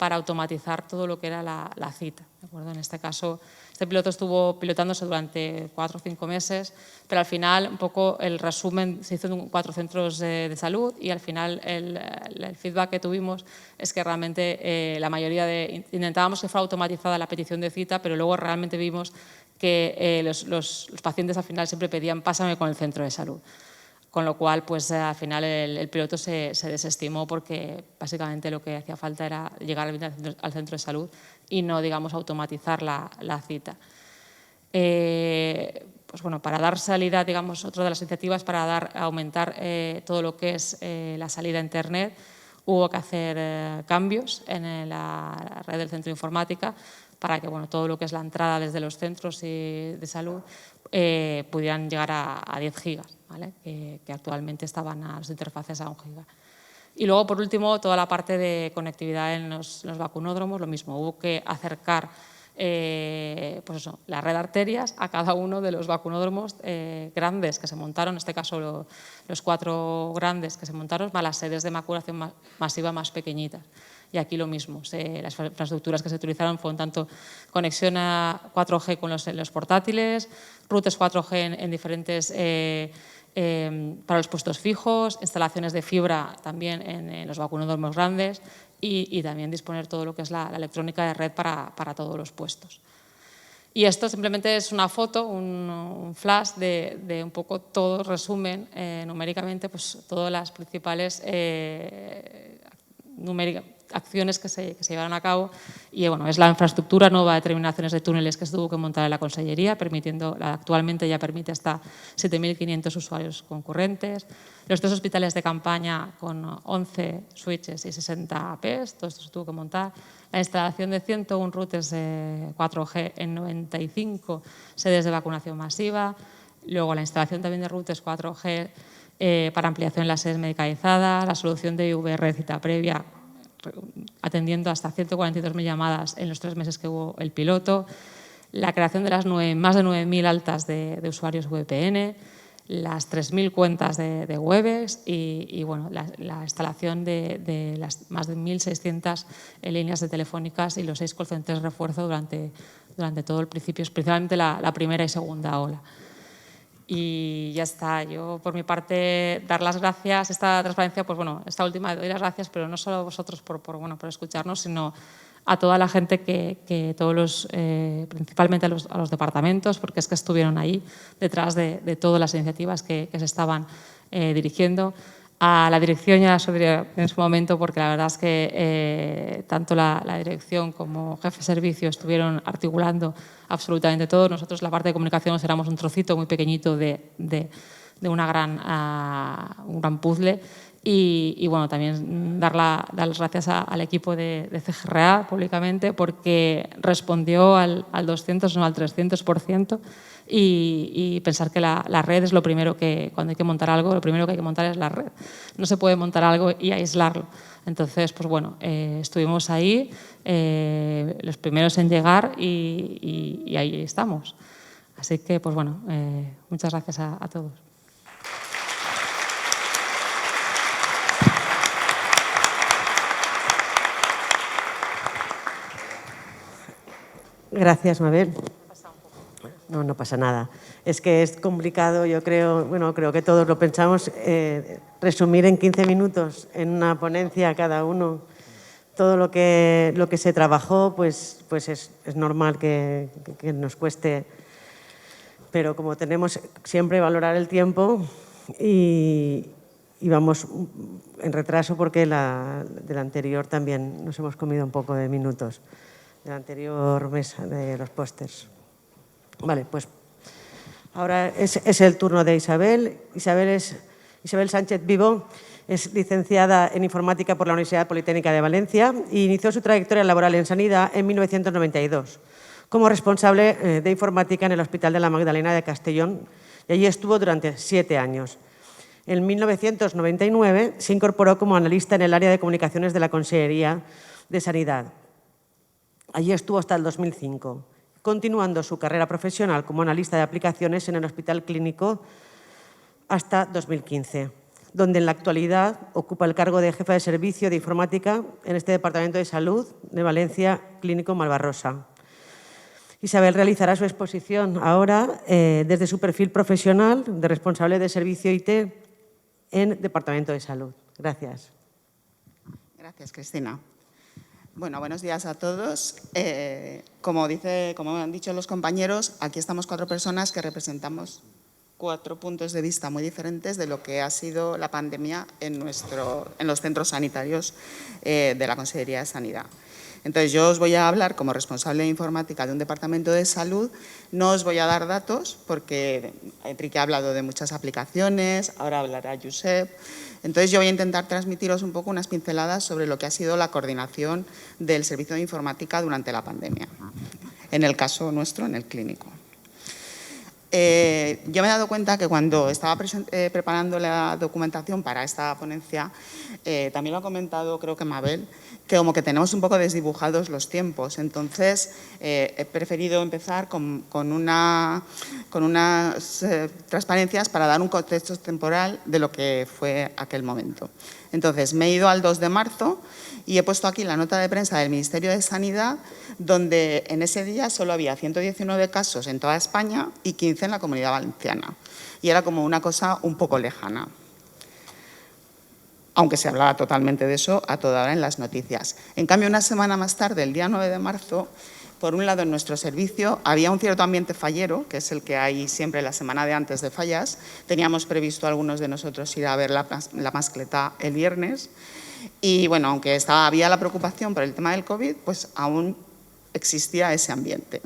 Speaker 3: para automatizar todo lo que era la cita. ¿De acuerdo? En este caso, este piloto estuvo pilotándose durante 4 o 5 meses, pero al final un poco el resumen se hizo en 4 centros de salud y al final el feedback que tuvimos es que realmente la mayoría intentábamos que fuera automatizada la petición de cita, pero luego realmente vimos que los pacientes al final siempre pedían pásame con el centro de salud. Con lo cual, pues al final el piloto se desestimó porque básicamente lo que hacía falta era llegar al centro de salud y no, digamos, automatizar la cita. Pues bueno, para dar salida, digamos, otra de las iniciativas para aumentar todo lo que es la salida a Internet, hubo que hacer cambios en la red del centro de informática para que bueno, todo lo que es la entrada desde los centros de salud pudieran llegar a 10 gigas, ¿vale? que actualmente estaban a las interfaces a 1 giga. Y luego, por último, toda la parte de conectividad en los vacunódromos, lo mismo, hubo que acercar pues eso, la red de arterias a cada uno de los vacunódromos grandes que se montaron, en este caso los 4 grandes que se montaron, más las sedes de vacunación masiva más pequeñitas. Y aquí lo mismo, las infraestructuras que se utilizaron fueron tanto conexión a 4G con los portátiles, routers 4G en diferentes para los puestos fijos, instalaciones de fibra también en los vacunódromos grandes y también disponer todo lo que es la electrónica de red para todos los puestos. Y esto simplemente es una foto, un flash de un poco todo resumen numéricamente, pues todas las principales acciones que se llevaron a cabo y bueno, es la infraestructura, nueva determinaciones de túneles que se tuvo que montar en la Consellería, actualmente ya permite hasta 7.500 usuarios concurrentes, los 3 hospitales de campaña con 11 switches y 60 APs, todo esto se tuvo que montar, la instalación de 101 routers de 4G en 95 sedes de vacunación masiva, luego la instalación también de routers 4G para ampliación en las sedes medicalizadas, la solución de IVR de cita previa, atendiendo hasta 142.000 llamadas en los 3 meses que hubo el piloto, la creación de más de 9.000 altas de usuarios VPN, las 3.000 cuentas de Webex y bueno, la instalación de las más de 1.600 líneas de telefónicas y los 6 call centers de refuerzo durante todo el principio, especialmente la primera y segunda ola. Y ya está. Yo, por mi parte, dar las gracias. Esta transparencia, pues bueno, esta última doy las gracias, pero no solo a vosotros por escucharnos, sino a toda la gente principalmente a los departamentos, porque es que estuvieron ahí detrás de todas las iniciativas que se estaban dirigiendo. A la dirección y a la subdirección en su momento, porque la verdad es que tanto la dirección como jefe de servicio estuvieron articulando absolutamente todo. Nosotros, la parte de comunicación, éramos un trocito muy pequeñito de un gran puzzle. Y bueno, también dar las gracias al equipo de CGRA públicamente porque respondió al 200, no al 300%. Y pensar que la red es lo primero cuando hay que montar algo, lo primero que hay que montar es la red. No se puede montar algo y aislarlo. Entonces, pues bueno, estuvimos ahí, los primeros en llegar y ahí estamos. Así que, pues bueno, muchas gracias a todos.
Speaker 1: Gracias, Mabel. No pasa nada. Es que es complicado, yo creo, creo que todos lo pensamos, resumir en 15 minutos en una ponencia cada uno todo lo que se trabajó, pues es normal que nos cueste, pero como tenemos siempre valorar el tiempo y vamos en retraso porque de la anterior también nos hemos comido un poco de minutos, de la anterior mesa de los pósters. Vale, pues ahora es el turno de Isabel. Isabel Sánchez Vivo es licenciada en Informática por la Universidad Politécnica de Valencia e inició su trayectoria laboral en sanidad en 1992 como responsable de informática en el Hospital de la Magdalena de Castellón y allí estuvo durante 7 años. En 1999 se incorporó como analista en el área de comunicaciones de la Consellería de Sanidad. Allí estuvo hasta el 2005. Continuando su carrera profesional como analista de aplicaciones en el Hospital Clínico hasta 2015. donde en la actualidad ocupa el cargo de jefa de servicio de informática en este Departamento de Salud de Valencia Clínico Malvarrosa. Isabel realizará su exposición ahora desde su perfil profesional de responsable de servicio IT en Departamento de Salud. Gracias.
Speaker 4: Gracias, Cristina. Bueno, buenos días a todos. Como han dicho los compañeros, aquí estamos 4 personas que representamos 4 puntos de vista muy diferentes de lo que ha sido la pandemia en los centros sanitarios de la Consellería de Sanidad. Entonces, yo os voy a hablar como responsable de informática de un departamento de salud. No os voy a dar datos porque Enrique ha hablado de muchas aplicaciones, ahora hablará Josep. Entonces, yo voy a intentar transmitiros un poco unas pinceladas sobre lo que ha sido la coordinación del servicio de informática durante la pandemia, en el caso nuestro, en el clínico. Yo me he dado cuenta que cuando estaba preparando la documentación para esta ponencia, también lo ha comentado creo que Mabel, que como que tenemos un poco desdibujados los tiempos. Entonces, he preferido empezar con unas transparencias para dar un contexto temporal de lo que fue aquel momento. Entonces, me he ido al 2 de marzo y he puesto aquí la nota de prensa del Ministerio de Sanidad, donde en ese día solo había 119 casos en toda España y 15 en la Comunidad Valenciana. Y era como una cosa un poco lejana, aunque se hablaba totalmente de eso a toda hora en las noticias. En cambio, una semana más tarde, el día 9 de marzo, por un lado, en nuestro servicio había un cierto ambiente fallero, que es el que hay siempre la semana de antes de fallas. Teníamos previsto algunos de nosotros ir a ver la mascleta el viernes. Y bueno, aunque había la preocupación por el tema del COVID, pues aún existía ese ambiente.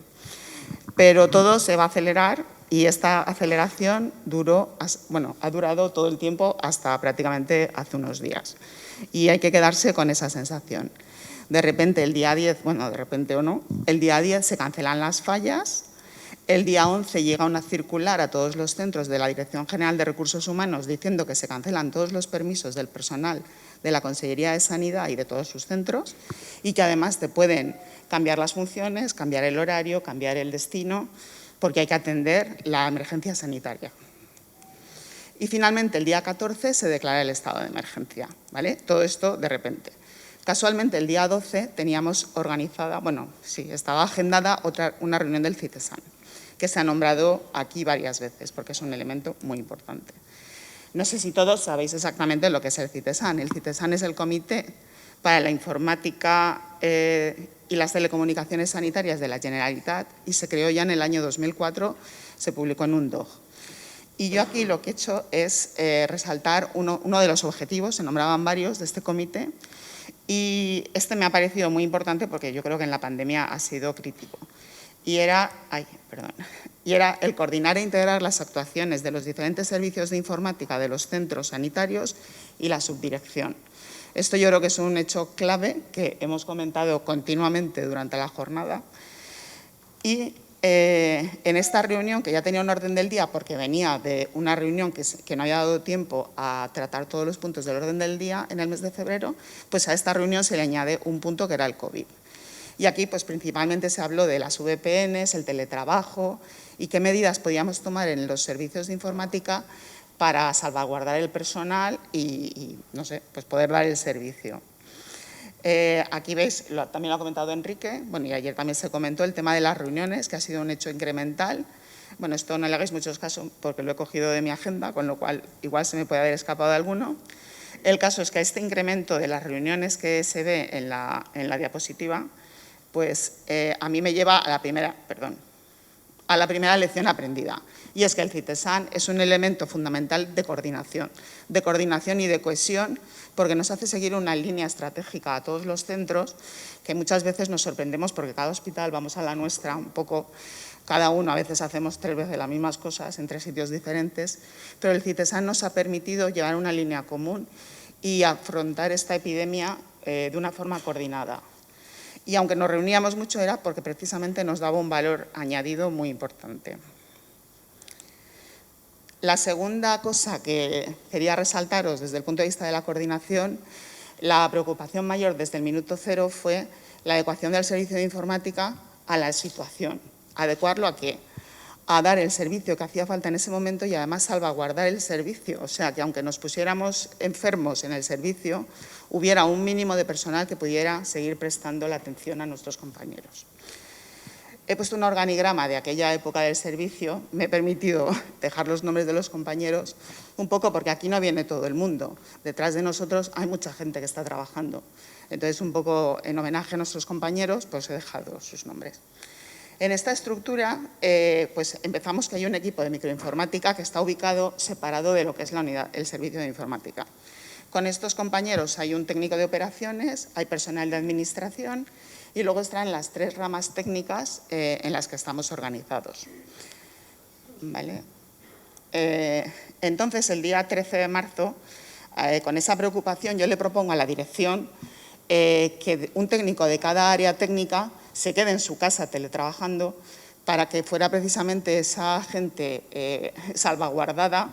Speaker 4: Pero todo se va a acelerar y esta aceleración ha durado todo el tiempo hasta prácticamente hace unos días. Y hay que quedarse con esa sensación. De repente, el día 10, bueno, de repente o no, el día 10 se cancelan las fallas, el día 11 llega una circular a todos los centros de la Dirección General de Recursos Humanos diciendo que se cancelan todos los permisos del personal de la Consellería de Sanidad y de todos sus centros y que además te pueden cambiar las funciones, cambiar el horario, cambiar el destino, porque hay que atender la emergencia sanitaria. Y finalmente, el día 14 se declara el estado de emergencia, ¿vale? Todo esto de repente. Casualmente, el día 12 teníamos organizada, estaba agendada una reunión del CITESAN, que se ha nombrado aquí varias veces, porque es un elemento muy importante. No sé si todos sabéis exactamente lo que es el CITESAN. El CITESAN es el Comité para la Informática y las Telecomunicaciones Sanitarias de la Generalitat y se creó ya en el año 2004, se publicó en un DOG. Y yo aquí lo que he hecho es resaltar uno de los objetivos, se nombraban varios, de este comité, y este me ha parecido muy importante porque yo creo que en la pandemia ha sido crítico. Y era el coordinar e integrar las actuaciones de los diferentes servicios de informática de los centros sanitarios y la subdirección. Esto yo creo que es un hecho clave que hemos comentado continuamente durante la jornada. Y en esta reunión, que ya tenía un orden del día porque venía de una reunión que no había dado tiempo a tratar todos los puntos del orden del día en el mes de febrero, pues a esta reunión se le añade un punto que era el COVID. Y aquí pues principalmente se habló de las VPNs, el teletrabajo y qué medidas podíamos tomar en los servicios de informática para salvaguardar el personal y no sé, pues poder dar el servicio. Aquí veis, también lo ha comentado Enrique, y ayer también se comentó el tema de las reuniones, que ha sido un hecho incremental. Bueno, esto no le hagáis muchos casos porque lo he cogido de mi agenda, con lo cual igual se me puede haber escapado alguno. El caso es que este incremento de las reuniones que se ve en la diapositiva, pues a mí me lleva a la primera lección aprendida. Y es que el CITESAN es un elemento fundamental de coordinación y de cohesión, porque nos hace seguir una línea estratégica a todos los centros, que muchas veces nos sorprendemos porque cada hospital vamos a la nuestra un poco, cada uno a veces hacemos 3 veces las mismas cosas en 3 sitios diferentes, pero el CITESAN nos ha permitido llevar una línea común y afrontar esta epidemia de una forma coordinada. Y aunque nos reuníamos mucho era porque precisamente nos daba un valor añadido muy importante. La segunda cosa que quería resaltaros desde el punto de vista de la coordinación, la preocupación mayor desde el minuto cero fue la adecuación del servicio de informática a la situación. ¿Adecuarlo a qué? a dar el servicio que hacía falta en ese momento y además salvaguardar el servicio. O sea, que aunque nos pusiéramos enfermos en el servicio, hubiera un mínimo de personal que pudiera seguir prestando la atención a nuestros compañeros. He puesto un organigrama de aquella época del servicio. Me he permitido dejar los nombres de los compañeros un poco porque aquí no viene todo el mundo. Detrás de nosotros hay mucha gente que está trabajando. Entonces, un poco en homenaje a nuestros compañeros, pues he dejado sus nombres. En esta estructura, pues empezamos que hay un equipo de microinformática que está ubicado separado de lo que es la unidad, el servicio de informática. Con estos compañeros hay un técnico de operaciones, hay personal de administración y luego están las 3 ramas técnicas en las que estamos organizados. ¿Vale? Entonces, el día 13 de marzo, con esa preocupación, yo le propongo a la dirección que un técnico de cada área técnica se quede en su casa teletrabajando para que fuera precisamente esa gente salvaguardada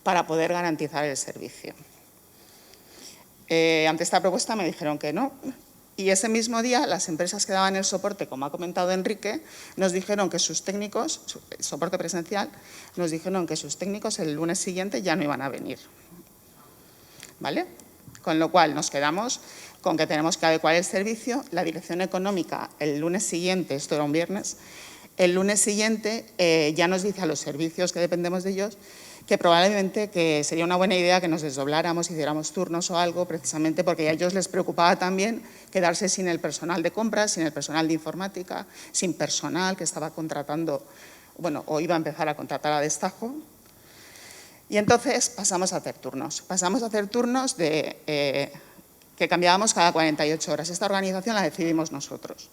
Speaker 4: para poder garantizar el servicio. Ante esta propuesta me dijeron que no. Y ese mismo día, las empresas que daban el soporte, como ha comentado Enrique, nos dijeron que sus técnicos, soporte presencial, nos dijeron que sus técnicos el lunes siguiente ya no iban a venir. ¿Vale? Con lo cual nos quedamos con que tenemos que adecuar el servicio. La dirección económica el lunes siguiente, esto era un viernes, el lunes siguiente ya nos dice a los servicios que dependemos de ellos que probablemente que sería una buena idea que nos desdobláramos, hiciéramos turnos o algo, precisamente porque a ellos les preocupaba también quedarse sin el personal de compras, sin el personal de informática, sin personal que estaba contratando, bueno, o iba a empezar a contratar a destajo. Y entonces pasamos a hacer turnos. Pasamos a hacer turnos que cambiábamos cada 48 horas. Esta organización la decidimos nosotros.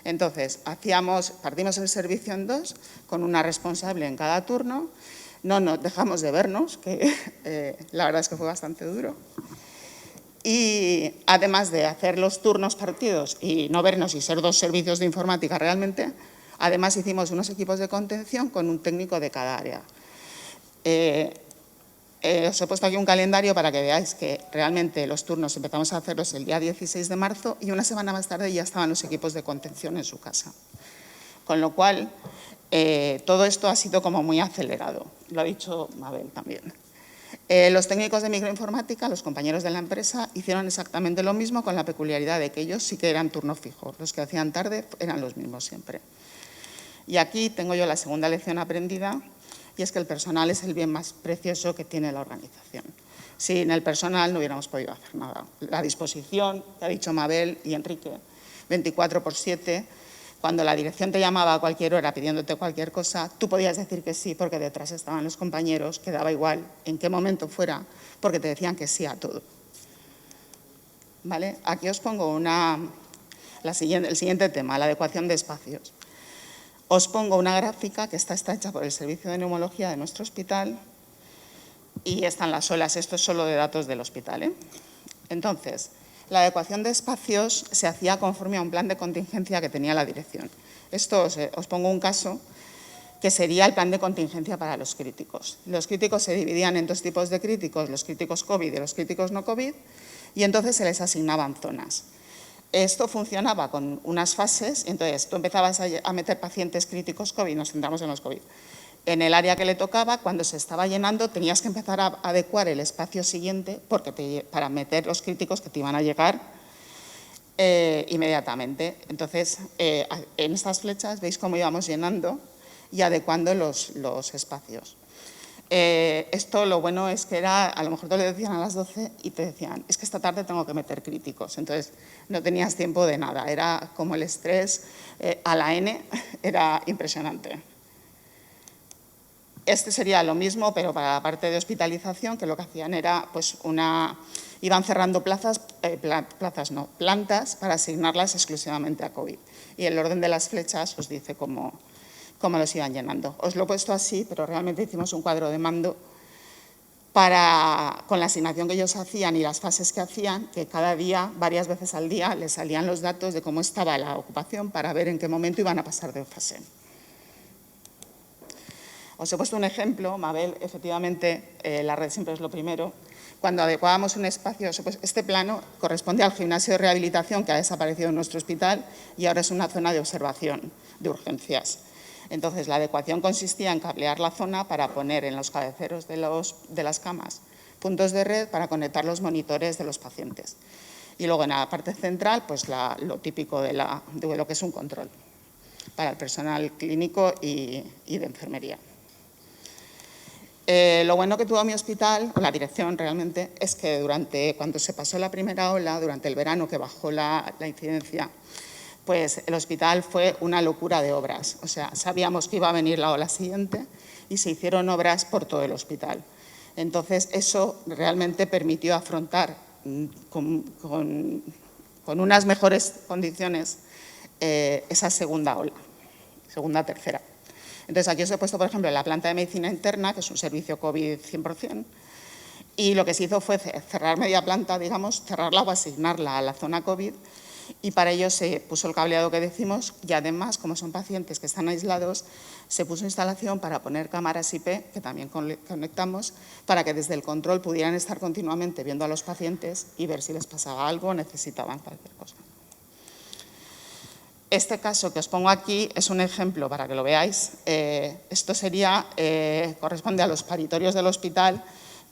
Speaker 4: Entonces, partimos el servicio en 2, con una responsable en cada turno. No nos dejamos de vernos, que la verdad es que fue bastante duro. Y además de hacer los turnos partidos y no vernos y ser 2 servicios de informática realmente, además hicimos unos equipos de contención con un técnico de cada área. Os he puesto aquí un calendario para que veáis que realmente los turnos empezamos a hacerlos el día 16 de marzo y una semana más tarde ya estaban los equipos de contención en su casa. Con lo cual, todo esto ha sido como muy acelerado. Lo ha dicho Mabel también. Los técnicos de microinformática, los compañeros de la empresa, hicieron exactamente lo mismo con la peculiaridad de que ellos sí que eran turno fijo. Los que hacían tarde eran los mismos siempre. Y aquí tengo yo la segunda lección aprendida, y es que el personal es el bien más precioso que tiene la organización. Sin el personal no hubiéramos podido hacer nada. La disposición, que ha dicho Mabel y Enrique, 24/7, cuando la dirección te llamaba a cualquier hora pidiéndote cualquier cosa, tú podías decir que sí porque detrás estaban los compañeros, que daba igual en qué momento fuera, porque te decían que sí a todo. ¿Vale? Aquí os pongo el siguiente tema, la adecuación de espacios. Os pongo una gráfica que está hecha por el Servicio de Neumología de nuestro hospital y están las olas. Esto es solo de datos del hospital. Entonces, la adecuación de espacios se hacía conforme a un plan de contingencia que tenía la dirección. Esto os pongo un caso que sería el plan de contingencia para los críticos. Los críticos se dividían en 2 tipos de críticos, los críticos COVID y los críticos no COVID, y entonces se les asignaban zonas. Esto funcionaba con unas fases, entonces tú empezabas a meter pacientes críticos COVID, nos centramos en los COVID. En el área que le tocaba, cuando se estaba llenando, tenías que empezar a adecuar el espacio siguiente para meter los críticos que te iban a llegar inmediatamente. Entonces, en estas flechas veis cómo íbamos llenando y adecuando los espacios. Esto lo bueno es que a lo mejor te lo decían a las 12 y te decían, es que esta tarde tengo que meter críticos. Entonces, no tenías tiempo de nada. Era como el estrés a la N, era impresionante. Este sería lo mismo, pero para la parte de hospitalización, que lo que hacían era, pues, iban cerrando plantas para asignarlas exclusivamente a COVID. Y el orden de las flechas os dice cómo los iban llenando. Os lo he puesto así, pero realmente hicimos un cuadro de mando con la asignación que ellos hacían y las fases que hacían, que cada día, varias veces al día, les salían los datos de cómo estaba la ocupación para ver en qué momento iban a pasar de fase. Os he puesto un ejemplo, Mabel, efectivamente, la red siempre es lo primero. Cuando adecuábamos un espacio, este plano corresponde al gimnasio de rehabilitación que ha desaparecido en nuestro hospital y ahora es una zona de observación de urgencias. Entonces, la adecuación consistía en cablear la zona para poner en los cabeceros de las camas puntos de red para conectar los monitores de los pacientes. Y luego en la parte central, pues lo típico de lo que es un control para el personal clínico y de enfermería. Lo bueno que tuvo mi hospital, o la dirección realmente, es que cuando se pasó la primera ola, durante el verano que bajó la incidencia, pues el hospital fue una locura de obras. O sea, sabíamos que iba a venir la ola siguiente y se hicieron obras por todo el hospital. Entonces, eso realmente permitió afrontar con unas mejores condiciones esa segunda ola, tercera. Entonces, aquí os he puesto, por ejemplo, la planta de medicina interna, que es un servicio COVID 100%, y lo que se hizo fue cerrar media planta, digamos, cerrarla o asignarla a la zona COVID, y para ello se puso el cableado que decimos, y además, como son pacientes que están aislados, se puso instalación para poner cámaras IP, que también conectamos, para que desde el control pudieran estar continuamente viendo a los pacientes y ver si les pasaba algo o necesitaban cualquier cosa. Este caso que os pongo aquí es un ejemplo para que lo veáis. Esto corresponde a los paritorios del hospital,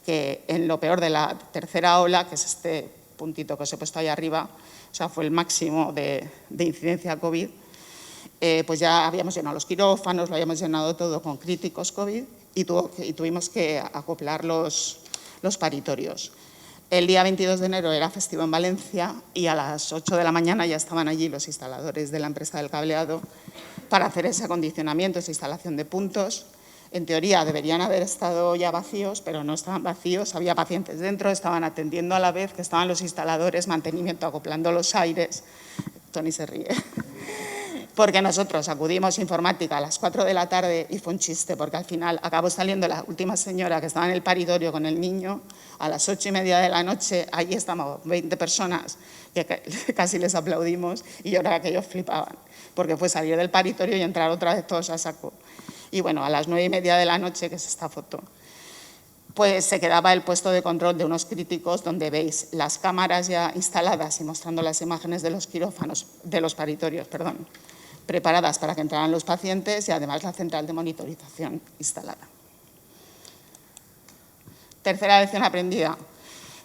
Speaker 4: que en lo peor de la tercera ola, que es este puntito que os he puesto ahí arriba, o sea, fue el máximo de incidencia COVID, pues ya habíamos llenado los quirófanos, lo habíamos llenado todo con críticos COVID y tuvimos que acoplar los paritorios. El día 22 de enero era festivo en Valencia y a las 8 de la mañana ya estaban allí los instaladores de la empresa del cableado para hacer ese acondicionamiento, esa instalación de puntos. En teoría deberían haber estado ya vacíos, pero no estaban vacíos, había pacientes dentro, estaban atendiendo a la vez que estaban los instaladores, mantenimiento, acoplando los aires. Tony se ríe. Porque nosotros acudimos informática a las 4 de la tarde y fue un chiste, porque al final acabó saliendo la última señora que estaba en el paritorio con el niño a las 8:30 de la noche. Allí estábamos 20 personas que casi les aplaudimos y yo creo que ellos flipaban, porque fue salir del paritorio y entrar otra vez todos a saco. Y bueno, a las 9:30 de la noche, que es esta foto, pues se quedaba el puesto de control de unos críticos donde veis las cámaras ya instaladas y mostrando las imágenes de los quirófanos, de los paritorios, perdón, preparadas para que entraran los pacientes y además la central de monitorización instalada. Tercera lección aprendida.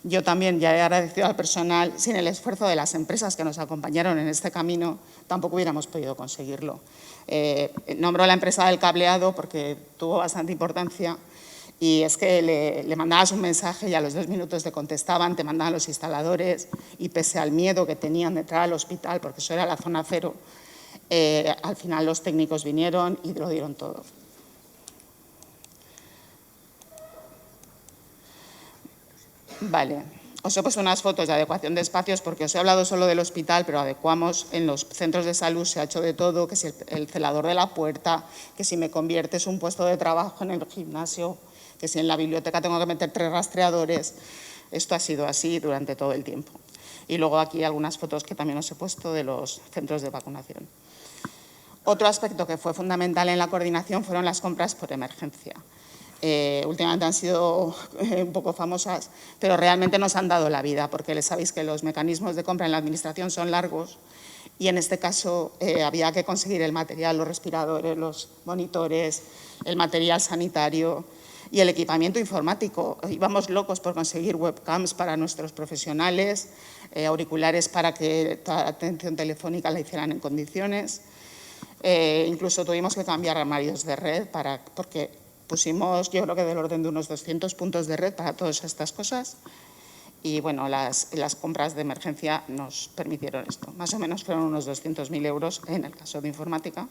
Speaker 4: Yo también ya he agradecido al personal. Sin el esfuerzo de las empresas que nos acompañaron en este camino, tampoco hubiéramos podido conseguirlo. Nombro la empresa del cableado porque tuvo bastante importancia y es que le mandabas un mensaje y a los 2 minutos te contestaban, te mandaban los instaladores y pese al miedo que tenían de entrar al hospital, porque eso era la zona cero, al final los técnicos vinieron y lo dieron todo. Vale, os he puesto unas fotos de adecuación de espacios porque os he hablado solo del hospital, pero adecuamos en los centros de salud, se ha hecho de todo, que si el celador de la puerta, que si me conviertes un puesto de trabajo en el gimnasio, que si en la biblioteca tengo que meter 3 rastreadores. Esto ha sido así durante todo el tiempo. Y luego aquí algunas fotos que también os he puesto de los centros de vacunación. Otro aspecto que fue fundamental en la coordinación fueron las compras por emergencia. Últimamente han sido un poco famosas, pero realmente nos han dado la vida, porque sabéis que los mecanismos de compra en la administración son largos y en este caso había que conseguir el material, los respiradores, los monitores, el material sanitario y el equipamiento informático. Íbamos locos por conseguir webcams para nuestros profesionales, auriculares para que toda la atención telefónica la hicieran en condiciones. Incluso tuvimos que cambiar armarios de red porque pusimos, yo creo que del orden de unos 200 puntos de red para todas estas cosas y bueno, las compras de emergencia nos permitieron esto. Más o menos fueron unos 200.000 euros en el caso de informática.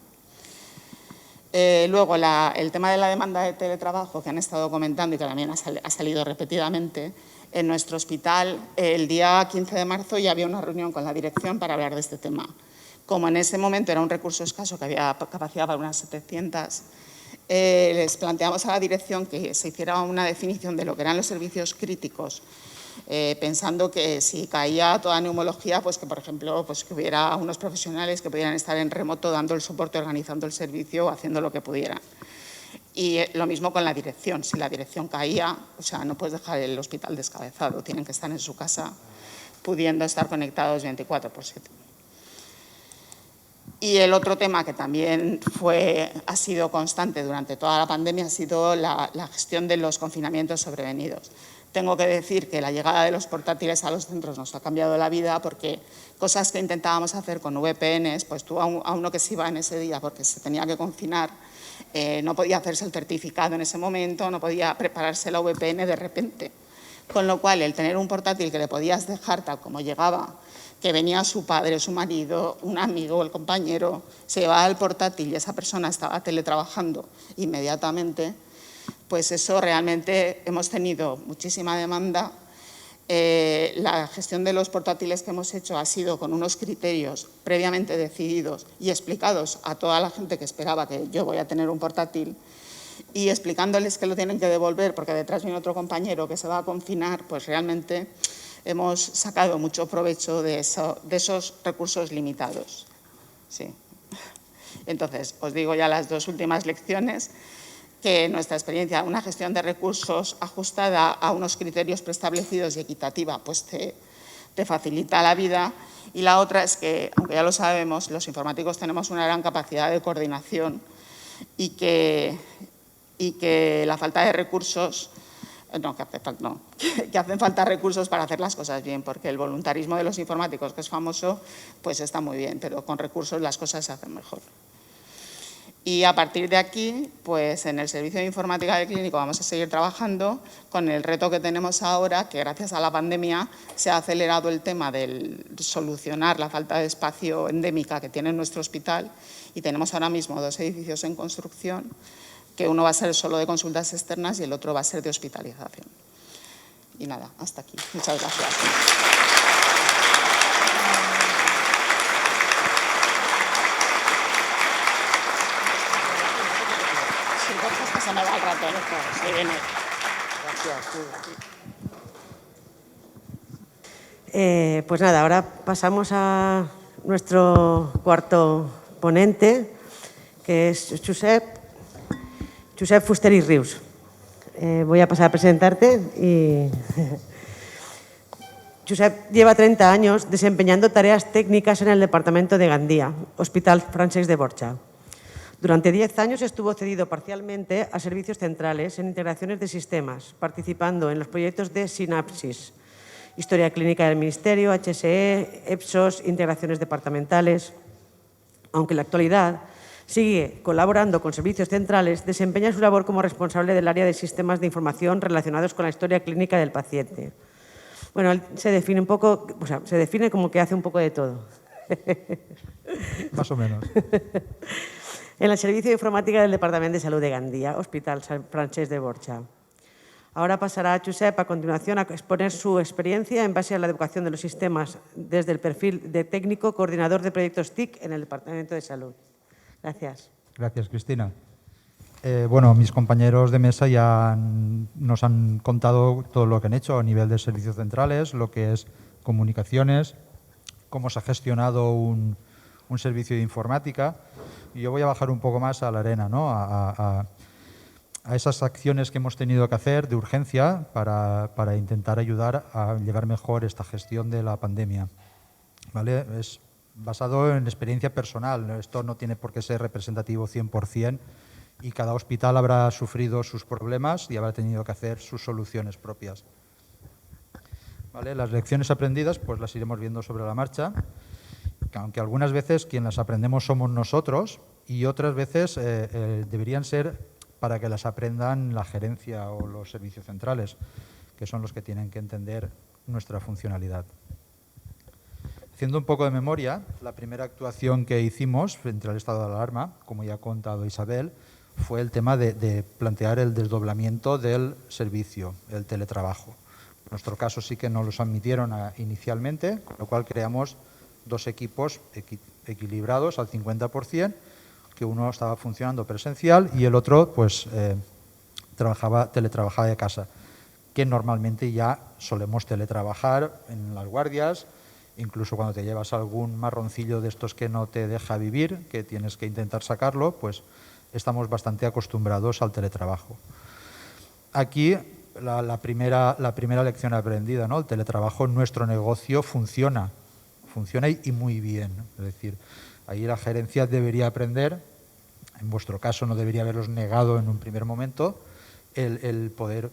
Speaker 4: Luego, el tema de la demanda de teletrabajo que han estado comentando y que también ha salido repetidamente, en nuestro hospital el día 15 de marzo ya había una reunión con la dirección para hablar de este tema. Como en ese momento era un recurso escaso que había capacidad para unas 700, les planteamos a la dirección que se hiciera una definición de lo que eran los servicios críticos, pensando que si caía toda neumología, pues que por ejemplo pues que hubiera unos profesionales que pudieran estar en remoto dando el soporte, organizando el servicio o haciendo lo que pudieran. Y lo mismo con la dirección, si la dirección caía, o sea, no puedes dejar el hospital descabezado, tienen que estar en su casa pudiendo estar conectados 24/7. Y el otro tema que también ha sido constante durante toda la pandemia ha sido la gestión de los confinamientos sobrevenidos. Tengo que decir que la llegada de los portátiles a los centros nos ha cambiado la vida, porque cosas que intentábamos hacer con VPNs, pues tú a uno que se iba en ese día porque se tenía que confinar, no podía hacerse el certificado en ese momento, no podía prepararse la VPN de repente. Con lo cual, el tener un portátil que le podías dejar tal como llegaba, que venía su padre, su marido, un amigo, el compañero, se llevaba el portátil y esa persona estaba teletrabajando inmediatamente, pues eso realmente hemos tenido muchísima demanda. La gestión de los portátiles que hemos hecho ha sido con unos criterios previamente decididos y explicados a toda la gente que esperaba que yo voy a tener un portátil, y explicándoles que lo tienen que devolver porque detrás viene otro compañero que se va a confinar, pues realmente hemos sacado mucho provecho de esos recursos limitados. Sí. Entonces, os digo ya las dos últimas lecciones, que nuestra experiencia, una gestión de recursos ajustada a unos criterios preestablecidos y equitativa, pues te facilita la vida. Y la otra es que, aunque ya lo sabemos, los informáticos tenemos una gran capacidad de coordinación y que la falta de recursos, que hacen falta recursos para hacer las cosas bien, porque el voluntarismo de los informáticos, que es famoso, pues está muy bien, pero con recursos las cosas se hacen mejor. Y a partir de aquí, pues en el servicio de informática del clínico vamos a seguir trabajando con el reto que tenemos ahora, que gracias a la pandemia se ha acelerado el tema de solucionar la falta de espacio endémica que tiene nuestro hospital, y tenemos ahora mismo 2 edificios en construcción, que uno va a ser solo de consultas externas y el otro va a ser de hospitalización. Y nada, hasta aquí. Muchas gracias. Sí, Borja, que se me va el ratón. Sí, viene.
Speaker 1: Gracias. Pues nada, ahora pasamos a nuestro cuarto ponente, que es Josep Fuster i Rius. Voy a pasar a presentarte. Josep lleva 30 años desempeñando tareas técnicas en el departamento de Gandía, Hospital Francesc de Borja. Durante 10 años estuvo cedido parcialmente a servicios centrales en integraciones de sistemas, participando en los proyectos de Sinapsis, Historia Clínica del Ministerio, HSE, EPSOS, integraciones departamentales. Aunque en la actualidad sigue colaborando con servicios centrales, desempeña su labor como responsable del área de sistemas de información relacionados con la historia clínica del paciente. Bueno, él se define un poco, o sea, se define como que hace un poco de todo.
Speaker 5: Más o menos.
Speaker 1: En el Servicio de Informática del Departamento de Salud de Gandía, Hospital Francesc de Borja. Ahora pasará a Josep a continuación a exponer su experiencia en base a la educación de los sistemas desde el perfil de técnico coordinador de proyectos TIC en el Departamento de Salud. Gracias.
Speaker 5: Gracias, Cristina. Bueno, mis compañeros de mesa ya nos han contado todo lo que han hecho a nivel de servicios centrales, lo que es comunicaciones, cómo se ha gestionado un servicio de informática. Y yo voy a bajar un poco más a la arena, ¿no? a esas acciones que hemos tenido que hacer de urgencia para intentar ayudar a llevar mejor esta gestión de la pandemia. ¿Vale? Es basado en experiencia personal. Esto no tiene por qué ser representativo 100%, y cada hospital habrá sufrido sus problemas y habrá tenido que hacer sus soluciones propias. ¿Vale? Las lecciones aprendidas pues las iremos viendo sobre la marcha, aunque algunas veces quien las aprendemos somos nosotros, y otras veces deberían ser para que las aprendan la gerencia o los servicios centrales, que son los que tienen que entender nuestra funcionalidad. Haciendo un poco de memoria, la primera actuación que hicimos frente al estado de alarma, como ya ha contado Isabel, fue el tema de plantear el desdoblamiento del servicio, el teletrabajo. En nuestro caso sí que no los admitieron inicialmente, con lo cual creamos 2 equipos equilibrados al 50%, que uno estaba funcionando presencial y el otro pues teletrabajaba de casa, que normalmente ya solemos teletrabajar en las guardias, incluso cuando te llevas algún marroncillo de estos que no te deja vivir, que tienes que intentar sacarlo, pues estamos bastante acostumbrados al teletrabajo. Aquí la primera lección aprendida, ¿no? El teletrabajo en nuestro negocio funciona funciona y muy bien. Es decir, ahí la gerencia debería aprender, en vuestro caso no debería haberos negado en un primer momento, el poder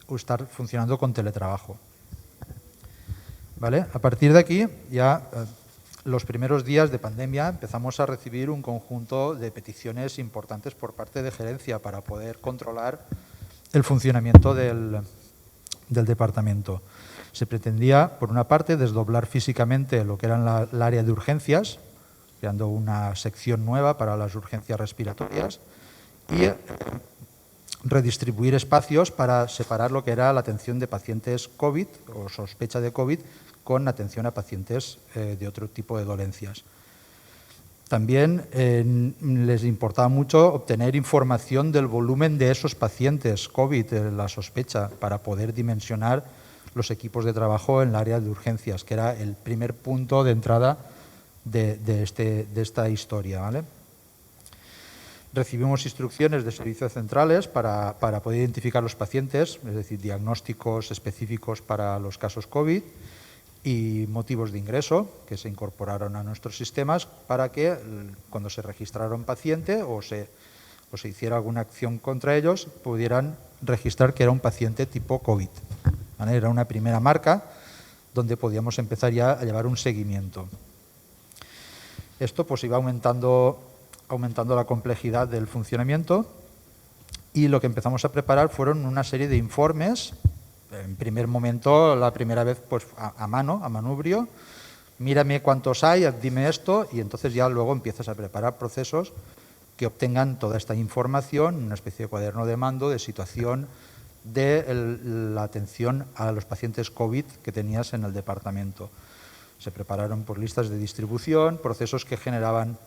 Speaker 5: estar funcionando con teletrabajo. ¿Vale? A partir de aquí, ya los primeros días de pandemia empezamos a recibir un conjunto de peticiones importantes por parte de gerencia para poder controlar el funcionamiento del departamento. Se pretendía, por una parte, desdoblar físicamente lo que era el área de urgencias, creando una sección nueva para las urgencias respiratorias y redistribuir espacios para separar lo que era la atención de pacientes COVID o sospecha de COVID con atención a pacientes de otro tipo de dolencias. También les importaba mucho obtener información del volumen de esos pacientes COVID, la sospecha, para poder dimensionar los equipos de trabajo en el área de urgencias, que era el primer punto de entrada de esta historia, ¿vale? Recibimos instrucciones de servicios centrales para poder identificar los pacientes, es decir, diagnósticos específicos para los casos COVID y motivos de ingreso que se incorporaron a nuestros sistemas para que cuando se registrara un paciente o se hiciera alguna acción contra ellos pudieran registrar que era un paciente tipo COVID, ¿vale? Era una primera marca donde podíamos empezar ya a llevar un seguimiento. Esto pues iba aumentando la complejidad del funcionamiento y lo que empezamos a preparar fueron una serie de informes. En primer momento, la primera vez, pues a manubrio, mírame cuántos hay, dime esto, y entonces ya luego empiezas a preparar procesos que obtengan toda esta información, una especie de cuaderno de mando de situación de la atención a los pacientes COVID que tenías en el departamento. Se prepararon por listas de distribución, procesos que generaban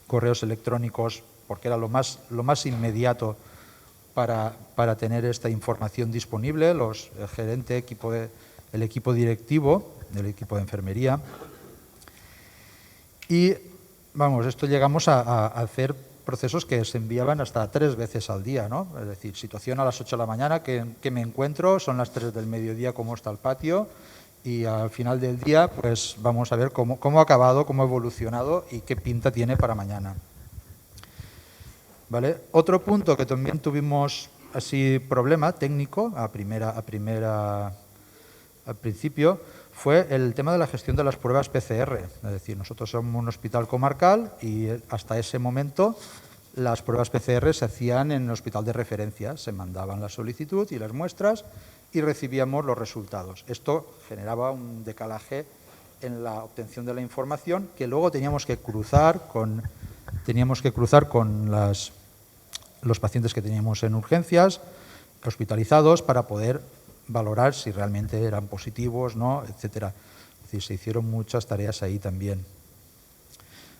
Speaker 5: correos electrónicos, porque era lo más inmediato para tener esta información disponible, el gerente, el equipo directivo, el equipo de enfermería. Y, vamos, esto llegamos a hacer procesos que se enviaban hasta 3 veces al día, ¿no? Es decir, situación a las 8 de la mañana, que me encuentro, son las 3 del mediodía, cómo está el patio, y al final del día, pues vamos a ver cómo ha acabado, cómo ha evolucionado y qué pinta tiene para mañana. ¿Vale? Otro punto que también tuvimos así problema técnico al principio fue el tema de la gestión de las pruebas PCR. Es decir, nosotros somos un hospital comarcal y hasta ese momento las pruebas PCR se hacían en el hospital de referencia, se mandaban la solicitud y las muestras y recibíamos los resultados. Esto generaba un decalaje en la obtención de la información que luego teníamos que cruzar con los pacientes que teníamos en urgencias, hospitalizados, para poder valorar si realmente eran positivos, ¿no?, etcétera. Es decir, se hicieron muchas tareas ahí también.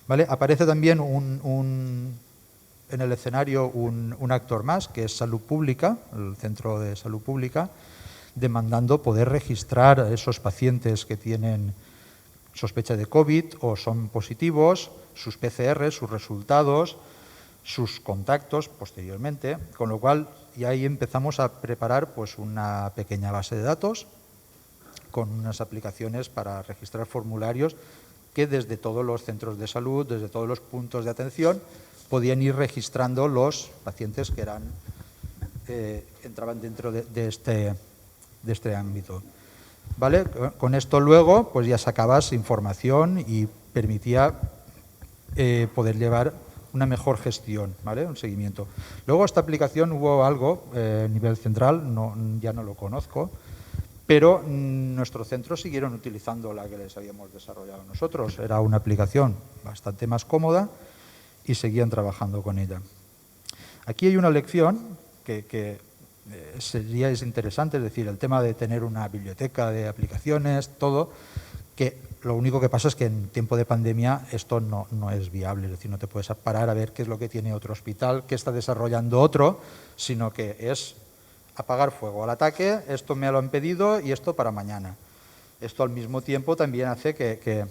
Speaker 5: ¿Vale? Aparece también en el escenario un actor más, que es Salud Pública, el Centro de Salud Pública, demandando poder registrar a esos pacientes que tienen sospecha de COVID o son positivos, sus PCR, sus resultados, sus contactos posteriormente, con lo cual ya ahí empezamos a preparar pues una pequeña base de datos con unas aplicaciones para registrar formularios que desde todos los centros de salud, desde todos los puntos de atención, podían ir registrando los pacientes que entraban dentro de este ámbito. ¿Vale? Con esto luego pues ya sacabas información y permitía poder llevar una mejor gestión, ¿vale? Un seguimiento. Luego esta aplicación hubo algo a nivel central, ya no lo conozco, pero nuestros centros siguieron utilizando la que les habíamos desarrollado nosotros. Era una aplicación bastante más cómoda y seguían trabajando con ella. Aquí hay una lección que es interesante, es decir, el tema de tener una biblioteca de aplicaciones, todo, que lo único que pasa es que en tiempo de pandemia esto no es viable, es decir, no te puedes parar a ver qué es lo que tiene otro hospital, qué está desarrollando otro, sino que es apagar fuego al ataque, esto me lo han pedido y esto para mañana. Esto al mismo tiempo también hace que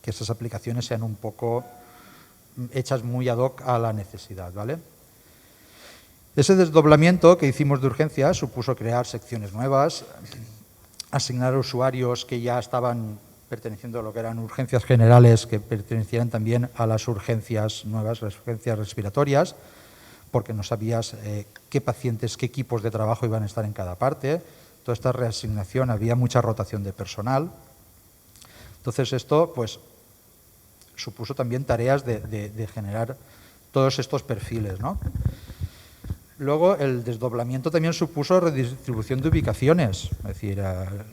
Speaker 5: esas aplicaciones sean un poco hechas muy ad hoc a la necesidad, ¿vale? Ese desdoblamiento que hicimos de urgencias supuso crear secciones nuevas, asignar usuarios que ya estaban perteneciendo a lo que eran urgencias generales, que pertenecieran también a las urgencias nuevas, las urgencias respiratorias, porque no sabías qué pacientes, qué equipos de trabajo iban a estar en cada parte. Toda esta reasignación, había mucha rotación de personal. Entonces esto pues supuso también tareas de generar todos estos perfiles, ¿no? Luego el desdoblamiento también supuso redistribución de ubicaciones, es decir,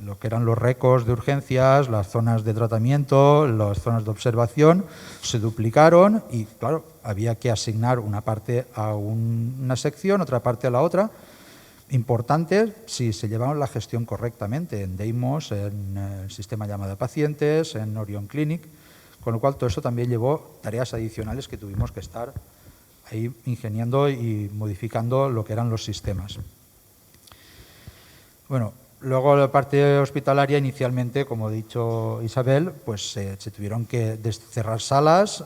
Speaker 5: lo que eran los recos de urgencias, las zonas de tratamiento, las zonas de observación, se duplicaron y claro, había que asignar una parte a una sección, otra parte a la otra. Importante si se llevaban la gestión correctamente en Deimos, en el sistema llamada pacientes, en Orion Clinic, con lo cual todo eso también llevó tareas adicionales que tuvimos que estar ahí ingeniando y modificando lo que eran los sistemas. Bueno, luego la parte hospitalaria inicialmente, como ha dicho Isabel, pues se tuvieron que cerrar salas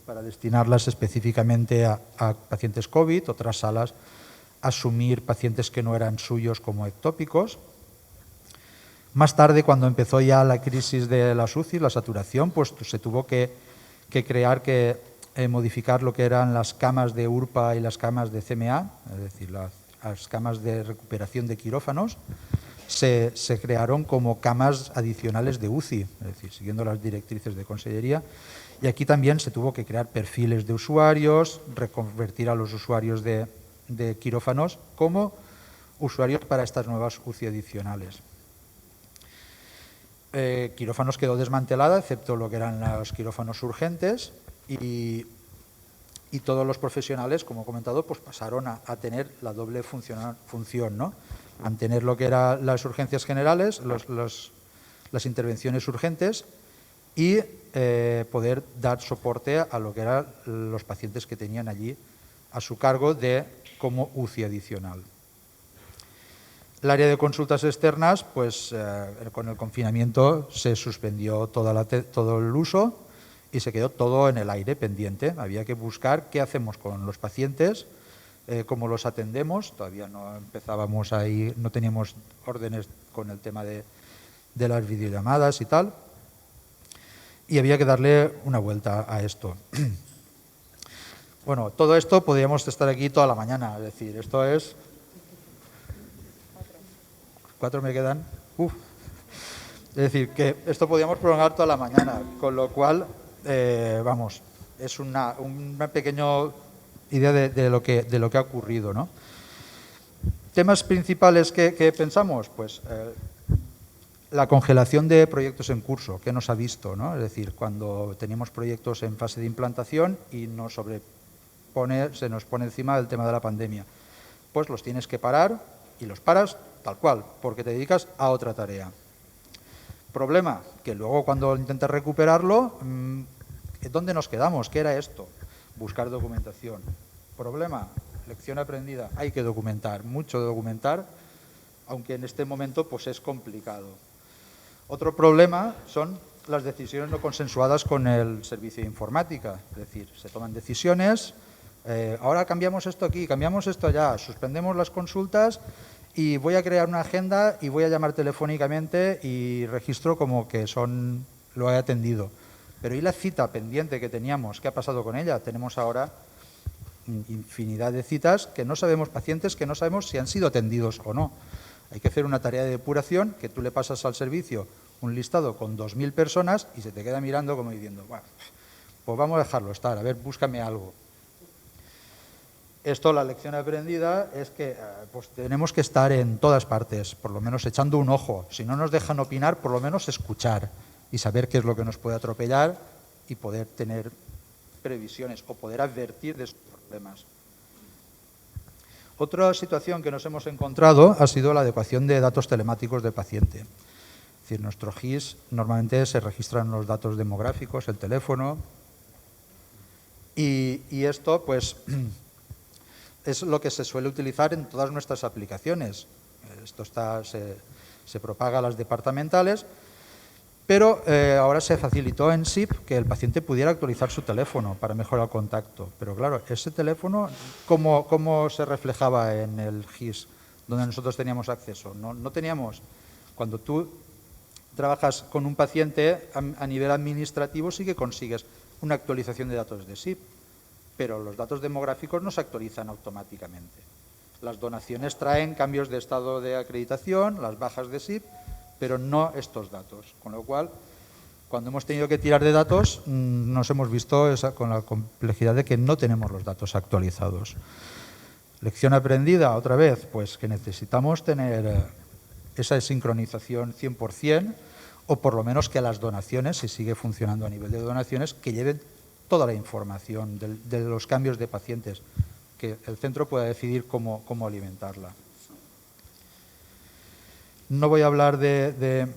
Speaker 5: para destinarlas específicamente a pacientes COVID, otras salas asumir pacientes que no eran suyos como ectópicos. Más tarde, cuando empezó ya la crisis de las UCI, la saturación, pues se tuvo que modificar lo que eran las camas de URPA y las camas de CMA, es decir, las camas de recuperación de quirófanos, se crearon como camas adicionales de UCI, es decir, siguiendo las directrices de Consellería. Y aquí también se tuvo que crear perfiles de usuarios, reconvertir a los usuarios de quirófanos como usuarios para estas nuevas UCI adicionales. Quirófanos quedó desmantelada, excepto lo que eran los quirófanos urgentes, y todos los profesionales, como he comentado, pues pasaron a tener la doble función, ¿no? Mantener lo que eran las urgencias generales, las intervenciones urgentes y poder dar soporte a lo que eran los pacientes que tenían allí a su cargo como UCI adicional. El área de consultas externas, pues con el confinamiento se suspendió todo el uso y se quedó todo en el aire pendiente. Había que buscar qué hacemos con los pacientes, cómo los atendemos. Todavía no empezábamos ahí, no teníamos órdenes con el tema de las videollamadas y tal. Y había que darle una vuelta a esto. Bueno, todo esto podríamos estar aquí toda la mañana, es decir, esto es... 4 me quedan. Uf. Es decir, que esto podríamos prolongar toda la mañana, con lo cual, vamos, es una pequeña idea de lo que ha ocurrido, ¿no? Temas principales que pensamos, pues la congelación de proyectos en curso, que nos ha visto, ¿no? Es decir, cuando teníamos proyectos en fase de implantación y se nos pone encima el tema de la pandemia, pues los tienes que parar y los paras tal cual, porque te dedicas a otra tarea. Problema, que luego cuando intentas recuperarlo, ¿dónde nos quedamos? ¿Qué era esto? Buscar documentación. Problema, lección aprendida, hay que documentar, mucho documentar, aunque en este momento pues es complicado. Otro problema son las decisiones no consensuadas con el servicio de informática, es decir, se toman decisiones, ahora cambiamos esto aquí, cambiamos esto allá, suspendemos las consultas y voy a crear una agenda y voy a llamar telefónicamente y registro como que lo he atendido. Pero ¿y la cita pendiente que teníamos? ¿Qué ha pasado con ella? Tenemos ahora infinidad de citas que no sabemos, pacientes que no sabemos si han sido atendidos o no. Hay que hacer una tarea de depuración que tú le pasas al servicio un listado con 2.000 personas y se te queda mirando como diciendo, bueno, pues vamos a dejarlo estar, a ver, búscame algo. Esto, la lección aprendida es que pues tenemos que estar en todas partes, por lo menos echando un ojo. Si no nos dejan opinar, por lo menos escuchar y saber qué es lo que nos puede atropellar y poder tener previsiones o poder advertir de esos problemas. Otra situación que nos hemos encontrado ha sido la adecuación de datos telemáticos del paciente. Es decir, nuestro GIS normalmente se registran los datos demográficos, el teléfono, y esto pues es lo que se suele utilizar en todas nuestras aplicaciones. Esto se propaga a las departamentales, pero ahora se facilitó en SIP que el paciente pudiera actualizar su teléfono para mejorar el contacto. Pero claro, ese teléfono, ¿cómo se reflejaba en el GIS donde nosotros teníamos acceso? No teníamos, cuando tú trabajas con un paciente a nivel administrativo sí que consigues una actualización de datos de SIP, pero los datos demográficos no se actualizan automáticamente. Las donaciones traen cambios de estado de acreditación, las bajas de SIP, pero no estos datos. Con lo cual, cuando hemos tenido que tirar de datos, nos hemos visto con la complejidad de que no tenemos los datos actualizados. Lección aprendida, otra vez, pues que necesitamos tener esa sincronización 100%, o por lo menos que las donaciones, si sigue funcionando a nivel de donaciones, que lleven toda la información de los cambios de pacientes, que el centro pueda decidir cómo alimentarla. No voy a hablar de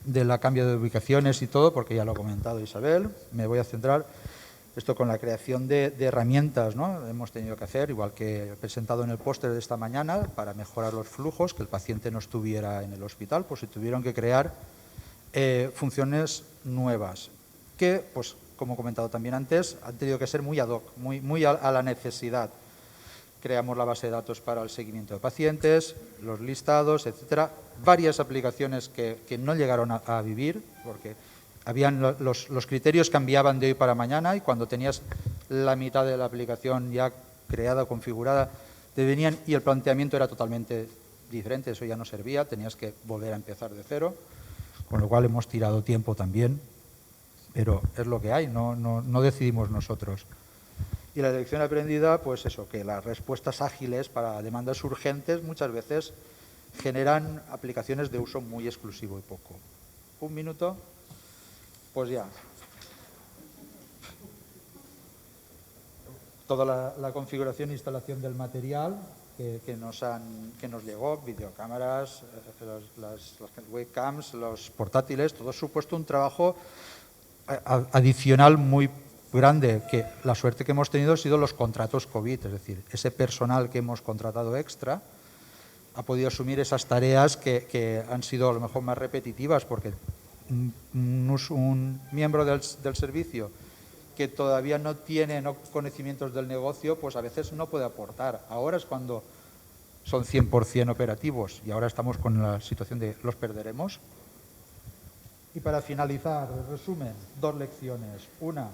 Speaker 5: la cambio de ubicaciones y todo, porque ya lo ha comentado Isabel. Me voy a centrar esto con la creación de herramientas, ¿no? Hemos tenido que hacer, igual que he presentado en el póster de esta mañana, para mejorar los flujos, que el paciente no estuviera en el hospital, pues se tuvieron que crear funciones nuevas, que, pues como he comentado también antes, han tenido que ser muy ad hoc, muy a la necesidad. Creamos la base de datos para el seguimiento de pacientes, los listados, etcétera. Varias aplicaciones que no llegaron a vivir, porque los criterios cambiaban de hoy para mañana, y cuando tenías la mitad de la aplicación ya creada o configurada, te venían y el planteamiento era totalmente diferente, eso ya no servía, tenías que volver a empezar de cero, con lo cual hemos tirado tiempo también, pero es lo que hay, no decidimos nosotros. Y la lección aprendida, pues eso, que las respuestas ágiles para demandas urgentes muchas veces generan aplicaciones de uso muy exclusivo y poco. Un minuto, pues ya. Toda la configuración e instalación del material que nos llegó, videocámaras, las webcams, los portátiles, todo ha supuesto un trabajo adicional muy grande, que la suerte que hemos tenido ha sido los contratos COVID, es decir, ese personal que hemos contratado extra ha podido asumir esas tareas que han sido a lo mejor más repetitivas, porque un miembro del servicio que todavía no tiene conocimientos del negocio, pues a veces no puede aportar. Ahora es cuando son 100% operativos, y ahora estamos con la situación de los perderemos. Y para finalizar, el resumen, 2 lecciones. Una,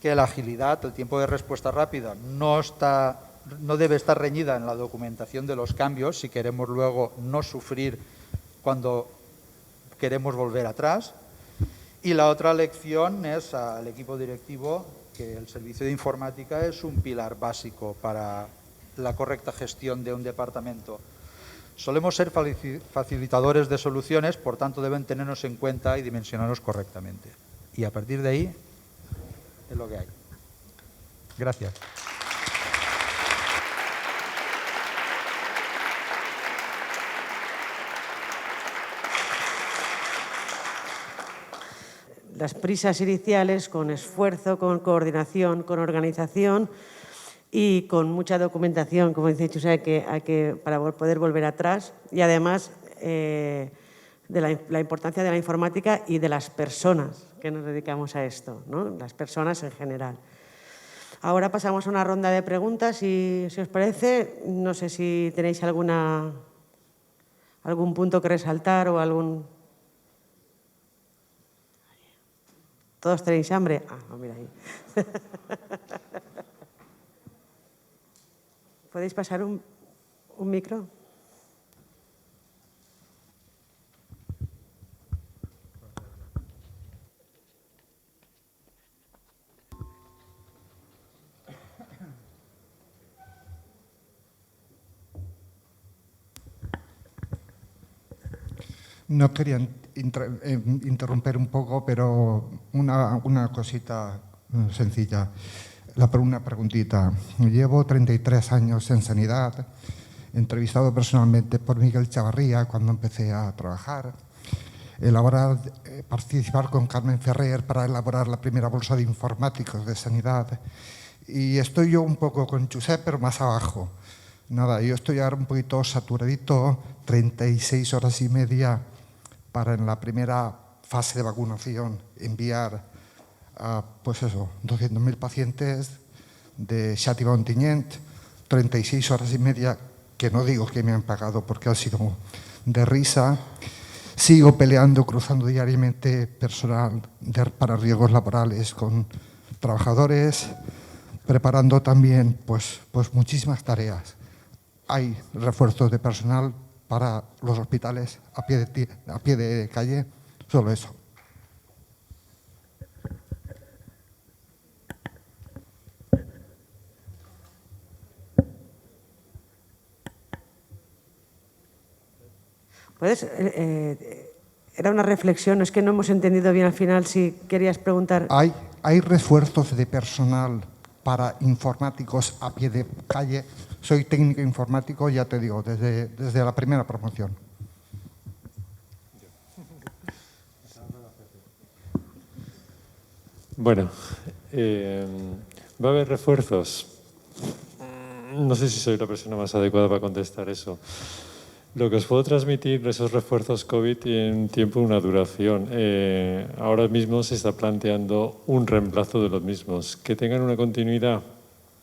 Speaker 5: que la agilidad, el tiempo de respuesta rápida, no debe estar reñida en la documentación de los cambios si queremos luego no sufrir cuando queremos volver atrás. Y la otra lección es al equipo directivo que el servicio de informática es un pilar básico para la correcta gestión de un departamento. Solemos ser facilitadores de soluciones, por tanto deben tenernos en cuenta y dimensionarnos correctamente. Y a partir de ahí es lo que hay. Gracias.
Speaker 1: Las prisas iniciales, con esfuerzo, con coordinación, con organización y con mucha documentación, como dice Chus, para poder volver atrás, y además de la importancia de la informática y de las personas que nos dedicamos a esto, ¿no? Las personas en general. Ahora pasamos a una ronda de preguntas, si os parece. No sé si tenéis algún punto que resaltar o algún... ¿Todos tenéis hambre? Ah, mira ahí. ¿Podéis pasar un micro?
Speaker 6: No quería interrumpir un poco, pero una cosita sencilla. Una preguntita. Llevo 33 años en sanidad, entrevistado personalmente por Miguel Chavarría cuando empecé a trabajar, participar con Carmen Ferrer para elaborar la primera bolsa de informáticos de sanidad. Y estoy yo un poco con Josep, pero más abajo. Nada, yo estoy ahora un poquito saturadito, 36 horas y media para en la primera fase de vacunación enviar a, pues eso, 200.000 pacientes de Xàtiva Ontinyent, 36 horas y media, que no digo que me han pagado porque ha sido de risa. Sigo peleando, cruzando diariamente personal para riesgos laborales con trabajadores, preparando también pues muchísimas tareas. Hay refuerzos de personal para los hospitales a pie de calle, solo eso.
Speaker 1: ¿Puedes? Era una reflexión, es que no hemos entendido bien al final si querías preguntar.
Speaker 6: Hay refuerzos de personal para informáticos a pie de calle. Soy técnico informático, ya te digo, desde la primera promoción.
Speaker 2: Bueno, ¿va a haber refuerzos? No sé si soy la persona más adecuada para contestar eso. Lo que os puedo transmitir, esos refuerzos COVID tienen tiempo, una duración. Ahora mismo se está planteando un reemplazo de los mismos. Que tengan una continuidad,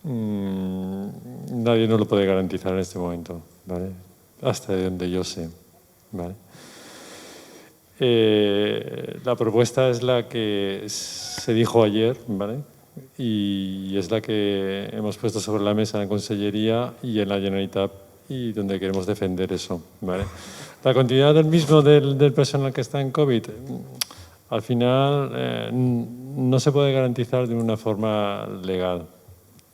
Speaker 2: nadie nos lo puede garantizar en este momento, ¿vale? Hasta donde yo sé, ¿vale? La propuesta es la que se dijo ayer, ¿vale? Y es la que hemos puesto sobre la mesa en la Consellería y en la Generalitat, y donde queremos defender eso, ¿vale? La continuidad del mismo del personal que está en COVID, al final no se puede garantizar de una forma legal,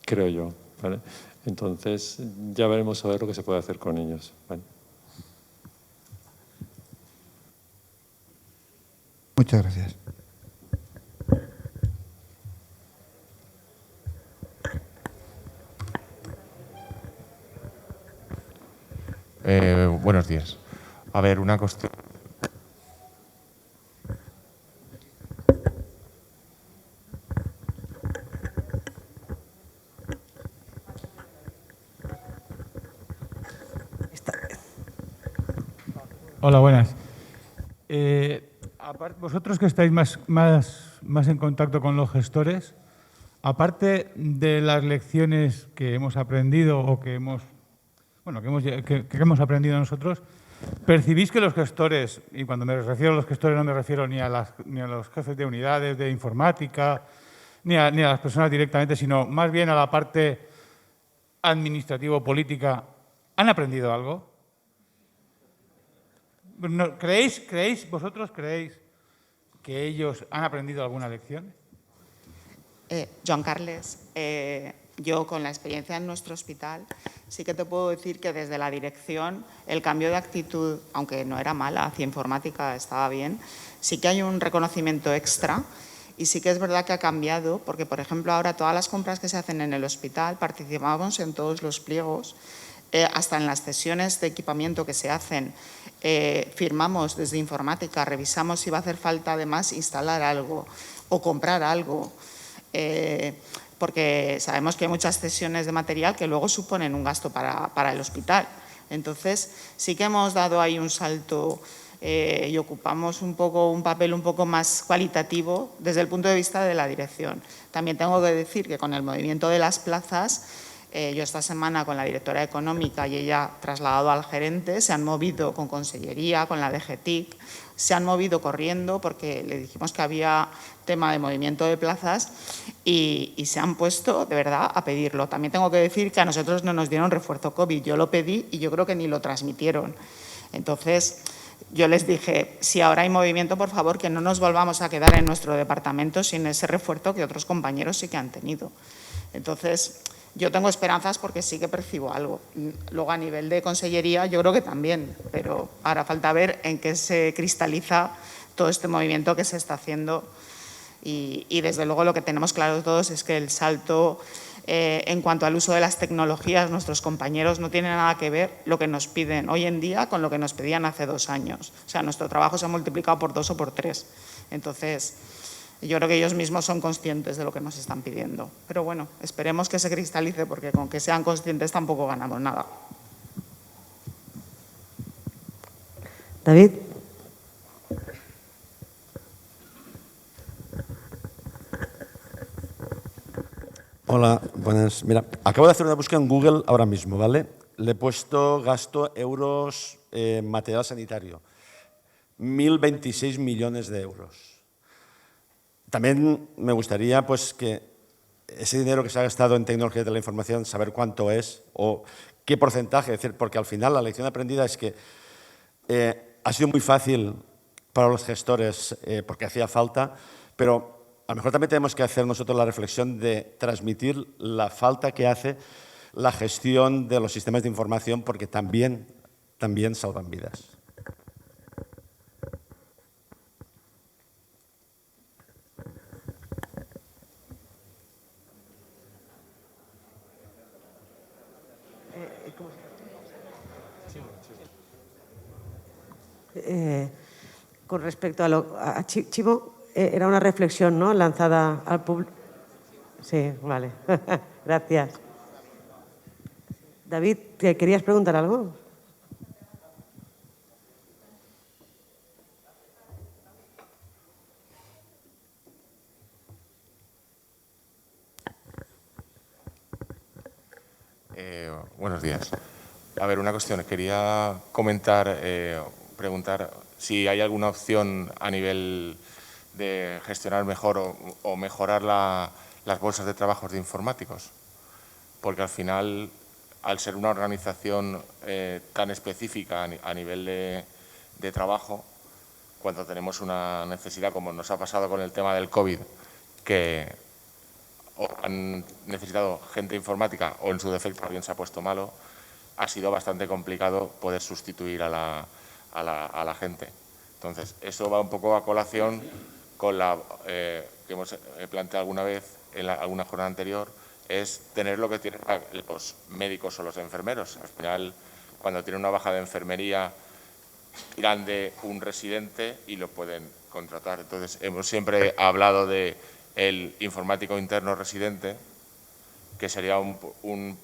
Speaker 2: creo yo, ¿vale? Entonces ya veremos a ver lo que se puede hacer con ellos, ¿vale?
Speaker 6: Muchas gracias.
Speaker 7: Buenos días. A ver, una cuestión.
Speaker 8: Hola, buenas. Vosotros que estáis más en contacto con los gestores, aparte de las lecciones que hemos aprendido o que hemos aprendido nosotros, ¿percibís que los gestores, y cuando me refiero a los gestores no me refiero ni a los jefes de unidades de informática, ni a las personas directamente, sino más bien a la parte administrativo-política, han aprendido algo? ¿Vosotros creéis que ellos han aprendido alguna lección?
Speaker 4: Joan Carles, yo con la experiencia en nuestro hospital sí que te puedo decir que desde la dirección el cambio de actitud, aunque no era mala, hacia informática estaba bien, sí que hay un reconocimiento extra y sí que es verdad que ha cambiado porque, por ejemplo, ahora todas las compras que se hacen en el hospital participamos en todos los pliegos, hasta en las cesiones de equipamiento que se hacen, firmamos desde informática, revisamos si va a hacer falta además instalar algo o comprar algo. Porque sabemos que hay muchas cesiones de material que luego suponen un gasto para el hospital. Entonces, sí que hemos dado ahí un salto y ocupamos un papel un poco más cualitativo desde el punto de vista de la dirección. También tengo que decir que con el movimiento de las plazas, yo esta semana con la directora económica y ella trasladado al gerente, se han movido con Consellería, con la DGTIC, se han movido corriendo porque le dijimos que había tema de movimiento de plazas y se han puesto de verdad a pedirlo. También tengo que decir que a nosotros no nos dieron refuerzo COVID, yo lo pedí y yo creo que ni lo transmitieron. Entonces, yo les dije, si ahora hay movimiento, por favor, que no nos volvamos a quedar en nuestro departamento sin ese refuerzo que otros compañeros sí que han tenido. Entonces, yo tengo esperanzas porque sí que percibo algo. Luego, a nivel de Consellería, yo creo que también, pero ahora falta ver en qué se cristaliza todo este movimiento que se está haciendo. Y desde luego, lo que tenemos claro todos es que el salto en cuanto al uso de las tecnologías, nuestros compañeros no tiene nada que ver lo que nos piden hoy en día con lo que nos pedían hace 2 años. O sea, nuestro trabajo se ha multiplicado por 2 o por 3. Entonces, yo creo que ellos mismos son conscientes de lo que nos están pidiendo. Pero bueno, esperemos que se cristalice porque con que sean conscientes tampoco ganamos nada.
Speaker 1: David.
Speaker 9: Hola, buenas. Mira, acabo de hacer una búsqueda en Google ahora mismo, ¿vale? le he puesto gasto euros en material sanitario. 1.026 millones de euros. También me gustaría pues, que ese dinero que se ha gastado en tecnología de la información, saber cuánto es o qué porcentaje. Es decir, porque al final la lección aprendida es que ha sido muy fácil para los gestores porque hacía falta, pero a lo mejor también tenemos que hacer nosotros la reflexión de transmitir la falta que hace la gestión de los sistemas de información porque también salvan vidas.
Speaker 1: Con respecto a Chivo, era una reflexión, ¿no?, lanzada al público. Sí, vale. Gracias. David, ¿te querías preguntar algo?
Speaker 7: Buenos días. A ver, una cuestión. Quería comentar, preguntar si hay alguna opción a nivel de gestionar mejor o mejorar las bolsas de trabajos de informáticos. Porque al final, al ser una organización tan específica a nivel de trabajo, cuando tenemos una necesidad, como nos ha pasado con el tema del COVID, que o han necesitado gente informática o en su defecto alguien se ha puesto malo, ha sido bastante complicado poder sustituir a la gente. Entonces, eso va un poco a colación con la que hemos planteado alguna vez en alguna jornada anterior, es tener lo que tienen los médicos o los enfermeros. Al final, cuando tienen una baja de enfermería, tiran de un residente y lo pueden contratar. Entonces, hemos siempre hablado de el informático interno residente, que sería un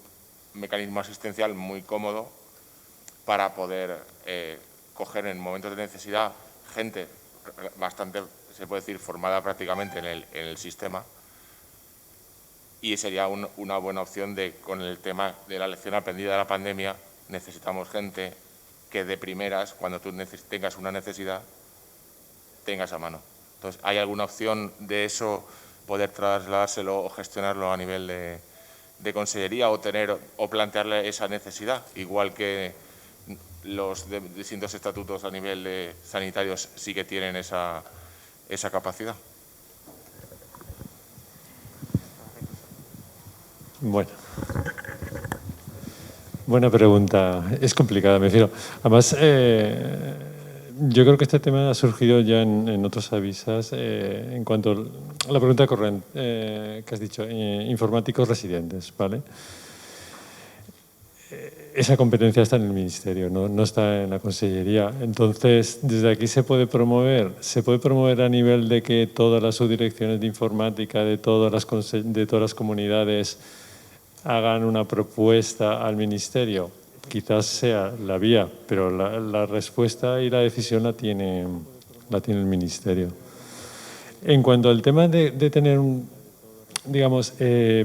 Speaker 7: mecanismo asistencial muy cómodo para poder coger en momentos de necesidad gente bastante, se puede decir, formada prácticamente en el sistema, y sería una buena opción con el tema de la lección aprendida de la pandemia. Necesitamos gente que de primeras, cuando tú tengas una necesidad, tengas a mano. Entonces, ¿hay alguna opción de eso, poder trasladárselo o gestionarlo a nivel de consellería o plantearle esa necesidad? Igual que los distintos estatutos a nivel de sanitarios sí que tienen esa capacidad.
Speaker 2: Bueno. Buena pregunta. Es complicada, me refiero. Además, yo creo que este tema ha surgido ya en otros avisas en cuanto a la pregunta corriente que has dicho, informáticos residentes, ¿vale? Esa competencia está en el Ministerio, no está en la Consellería. Entonces, desde aquí se puede promover a nivel de que todas las subdirecciones de informática de todas las comunidades hagan una propuesta al Ministerio. Quizás sea la vía, pero la respuesta y la decisión la tiene el Ministerio. En cuanto al tema de tener digamos,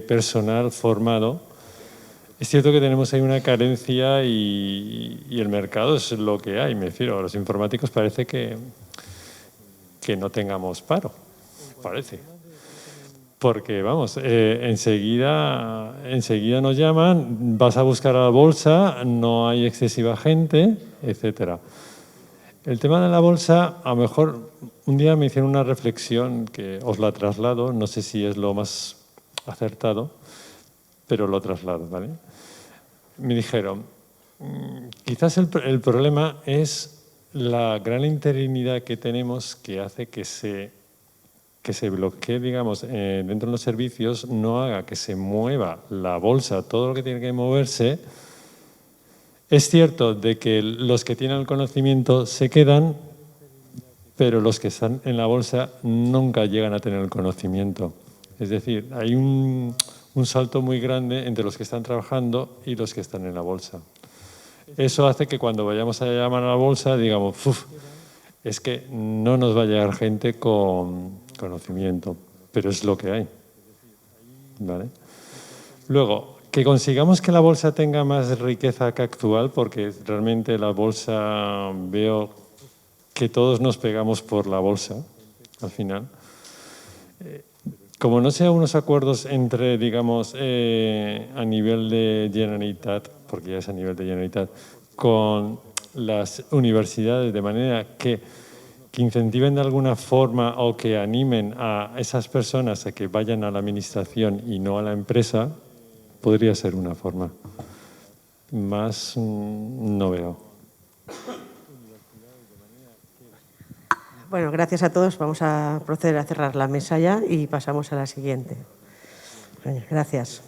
Speaker 2: personal formado, es cierto que tenemos ahí una carencia y el mercado es lo que hay. Me refiero, a los informáticos parece que no tengamos paro, parece. Porque, vamos, enseguida nos llaman, vas a buscar a la bolsa, no hay excesiva gente, etcétera. El tema de la bolsa, a lo mejor un día me hicieron una reflexión que os la traslado, no sé si es lo más acertado, pero lo traslado, ¿vale? Me dijeron, quizás el problema es la gran interinidad que tenemos que hace que se bloquee, digamos, dentro de los servicios, no haga que se mueva la bolsa, todo lo que tiene que moverse. Es cierto de que los que tienen el conocimiento se quedan, pero los que están en la bolsa nunca llegan a tener el conocimiento. Es decir, hay un salto muy grande entre los que están trabajando y los que están en la bolsa. Eso hace que cuando vayamos a llamar a la bolsa digamos, es que no nos va a llegar gente con conocimiento, pero es lo que hay, ¿vale? Luego, Que consigamos que la bolsa tenga más riqueza que actual, porque realmente la bolsa, veo que todos nos pegamos por la bolsa, al final. Como no sea unos acuerdos entre, digamos, a nivel de Generalitat, porque ya es a nivel de Generalitat, con las universidades, de manera que incentiven de alguna forma o que animen a esas personas a que vayan a la administración y no a la empresa, podría ser una forma. Más no veo.
Speaker 1: Bueno, gracias a todos. Vamos a proceder a cerrar la mesa ya y pasamos a la siguiente. Gracias.